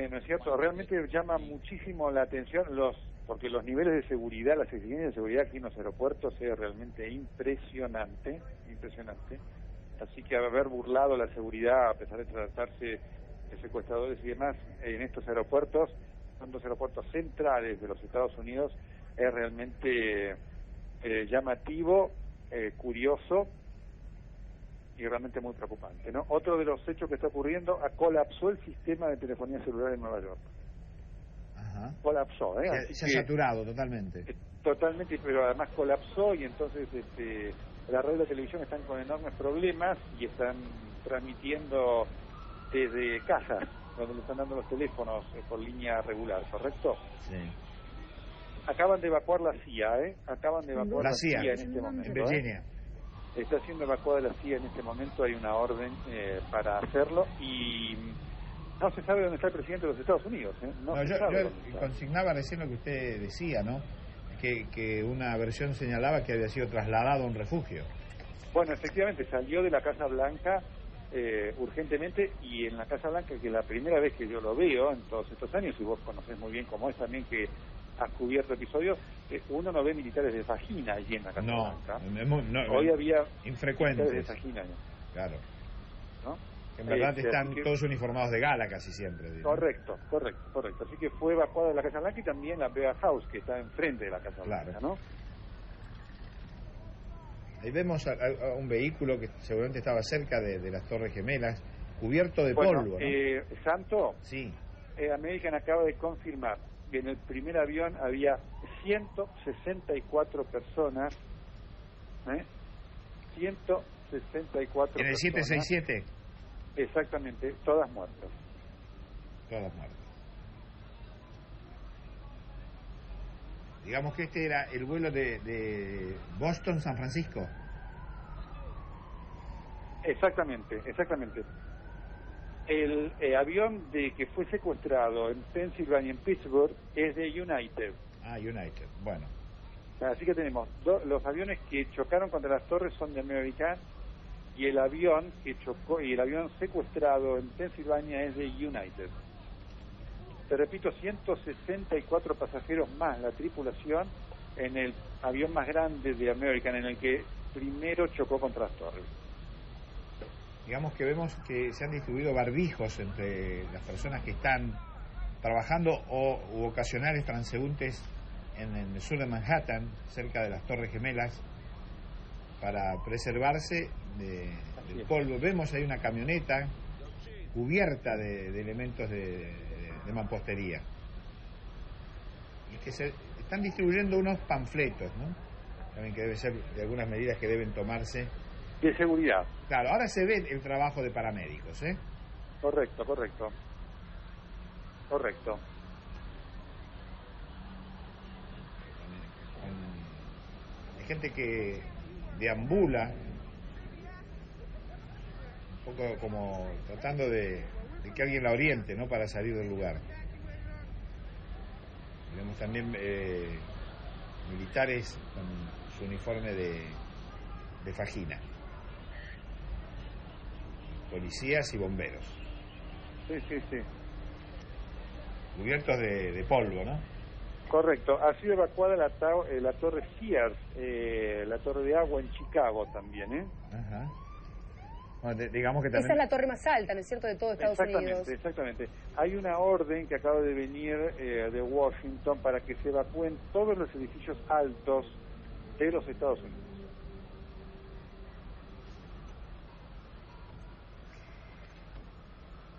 ¿No es cierto? Realmente llama muchísimo la atención porque los niveles de seguridad, las exigencias de seguridad aquí en los aeropuertos es realmente impresionante. Así que haber burlado la seguridad, a pesar de tratarse de secuestradores y demás, en estos aeropuertos, son dos aeropuertos centrales de los Estados Unidos, es realmente llamativo, curioso y realmente muy preocupante, ¿no? Otro de los hechos que está ocurriendo, colapsó el sistema de telefonía celular en Nueva York. Ajá. Colapsó, Se ha saturado totalmente. Totalmente, pero además colapsó y entonces la radio y la televisión están con enormes problemas y están transmitiendo desde casas, donde le están dando los teléfonos por línea regular, ¿correcto? Sí. Acaban de evacuar la CIA, Acaban de evacuar la CIA en este momento. En Virginia. Está siendo evacuada la CIA en este momento, hay una orden para hacerlo y no se sabe dónde está el presidente de los Estados Unidos. Yo consignaba recién lo que usted decía, ¿no? Que una versión señalaba que había sido trasladado a un refugio. Bueno, efectivamente, salió de la Casa Blanca urgentemente, y en la Casa Blanca, que es la primera vez que yo lo veo en todos estos años, y vos conocés muy bien cómo es también que has cubierto episodios, uno no ve militares de Fajina allí en la Casa Blanca. No, hoy había infrecuentes militares de Fajina. Claro. ¿No? En verdad están todos uniformados de gala casi siempre. ¿No? Correcto. Así que fue evacuada de la Casa Blanca y también la Bear House, que está enfrente de la Casa Blanca, ¿no? Ahí vemos a un vehículo que seguramente estaba cerca de las Torres Gemelas, cubierto de polvo, ¿no? Santo, sí. American acaba de confirmar que en el primer avión había 164 personas, 164 ¿En el 767? Exactamente, todas muertas. Digamos que este era el vuelo de Boston-San Francisco. Exactamente. El avión que fue secuestrado en Pensilvania, en Pittsburgh, es de United. United, bueno. Así que tenemos los aviones que chocaron contra las torres son de American, y el avión que chocó y el avión secuestrado en Pensilvania es de United. Te repito, 164 pasajeros más la tripulación en el avión más grande de American, en el que primero chocó contra las torres. Digamos que vemos que se han distribuido barbijos entre las personas que están trabajando u ocasionales transeúntes en el sur de Manhattan, cerca de las Torres Gemelas, para preservarse del polvo. Vemos ahí una camioneta cubierta de elementos de mampostería, y que se están distribuyendo unos panfletos, ¿no? También que debe ser de algunas medidas que deben tomarse De seguridad. Claro, ahora se ve el trabajo de paramédicos, ¿eh? Correcto, correcto. Correcto. Hay gente que deambula, un poco como tratando de que alguien la oriente, ¿no? Para salir del lugar. Vemos también militares con su uniforme de fajina. Policías y bomberos. Sí, sí, sí. Cubiertos de polvo, ¿no? Correcto. Ha sido evacuada la torre Sears, la torre de agua en Chicago también, ¿eh? Ajá. Bueno, digamos que también... Esa es la torre más alta, ¿no es cierto?, de todo Estados Unidos. Exactamente. Hay una orden que acaba de venir de Washington para que se evacúen todos los edificios altos de los Estados Unidos.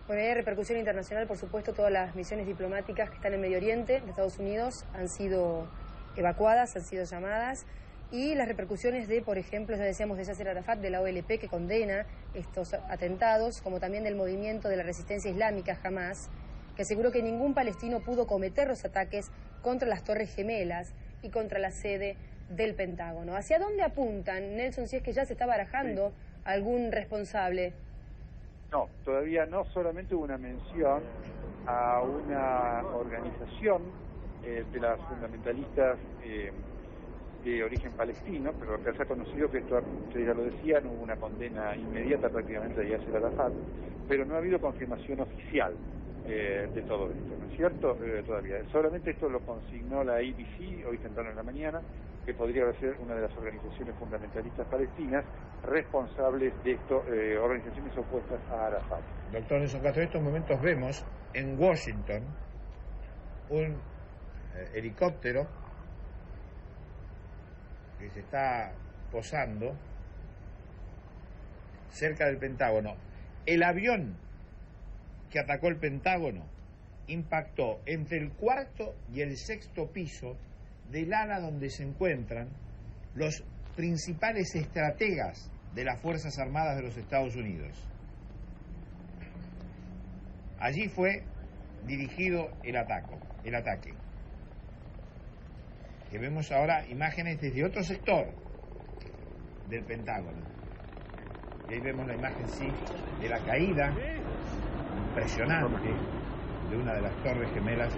Bueno, hay repercusión internacional, por supuesto, todas las misiones diplomáticas que están en Medio Oriente, de Estados Unidos, han sido evacuadas, han sido llamadas, y las repercusiones de, por ejemplo, ya decíamos de Yasser Arafat, de la OLP, que condena estos atentados, como también del movimiento de la resistencia islámica Hamas, que aseguró que ningún palestino pudo cometer los ataques contra las Torres Gemelas y contra la sede del Pentágono. ¿Hacia dónde apuntan, Nelson, si es que ya se está barajando algún responsable? No, todavía no. Solamente hubo una mención a una organización de las fundamentalistas de origen palestino, pero acá se ha conocido que esto, ustedes ya lo decían, hubo una condena inmediata prácticamente de Yasser Arafat, pero no ha habido confirmación oficial de todo esto, ¿no es cierto? Todavía. Solamente esto lo consignó la ABC hoy temprano en la mañana, que podría ser una de las organizaciones fundamentalistas palestinas responsables de esto, organizaciones opuestas a Arafat. Doctor Nelson Castro, en estos momentos vemos en Washington un helicóptero que se está posando cerca del Pentágono. El avión que atacó el Pentágono impactó entre el cuarto y el sexto piso del ala donde se encuentran los principales estrategas de las Fuerzas Armadas de los Estados Unidos. Allí fue dirigido el ataque. Que vemos ahora imágenes desde otro sector del Pentágono. Y ahí vemos la imagen, sí, de la caída impresionante de una de las Torres Gemelas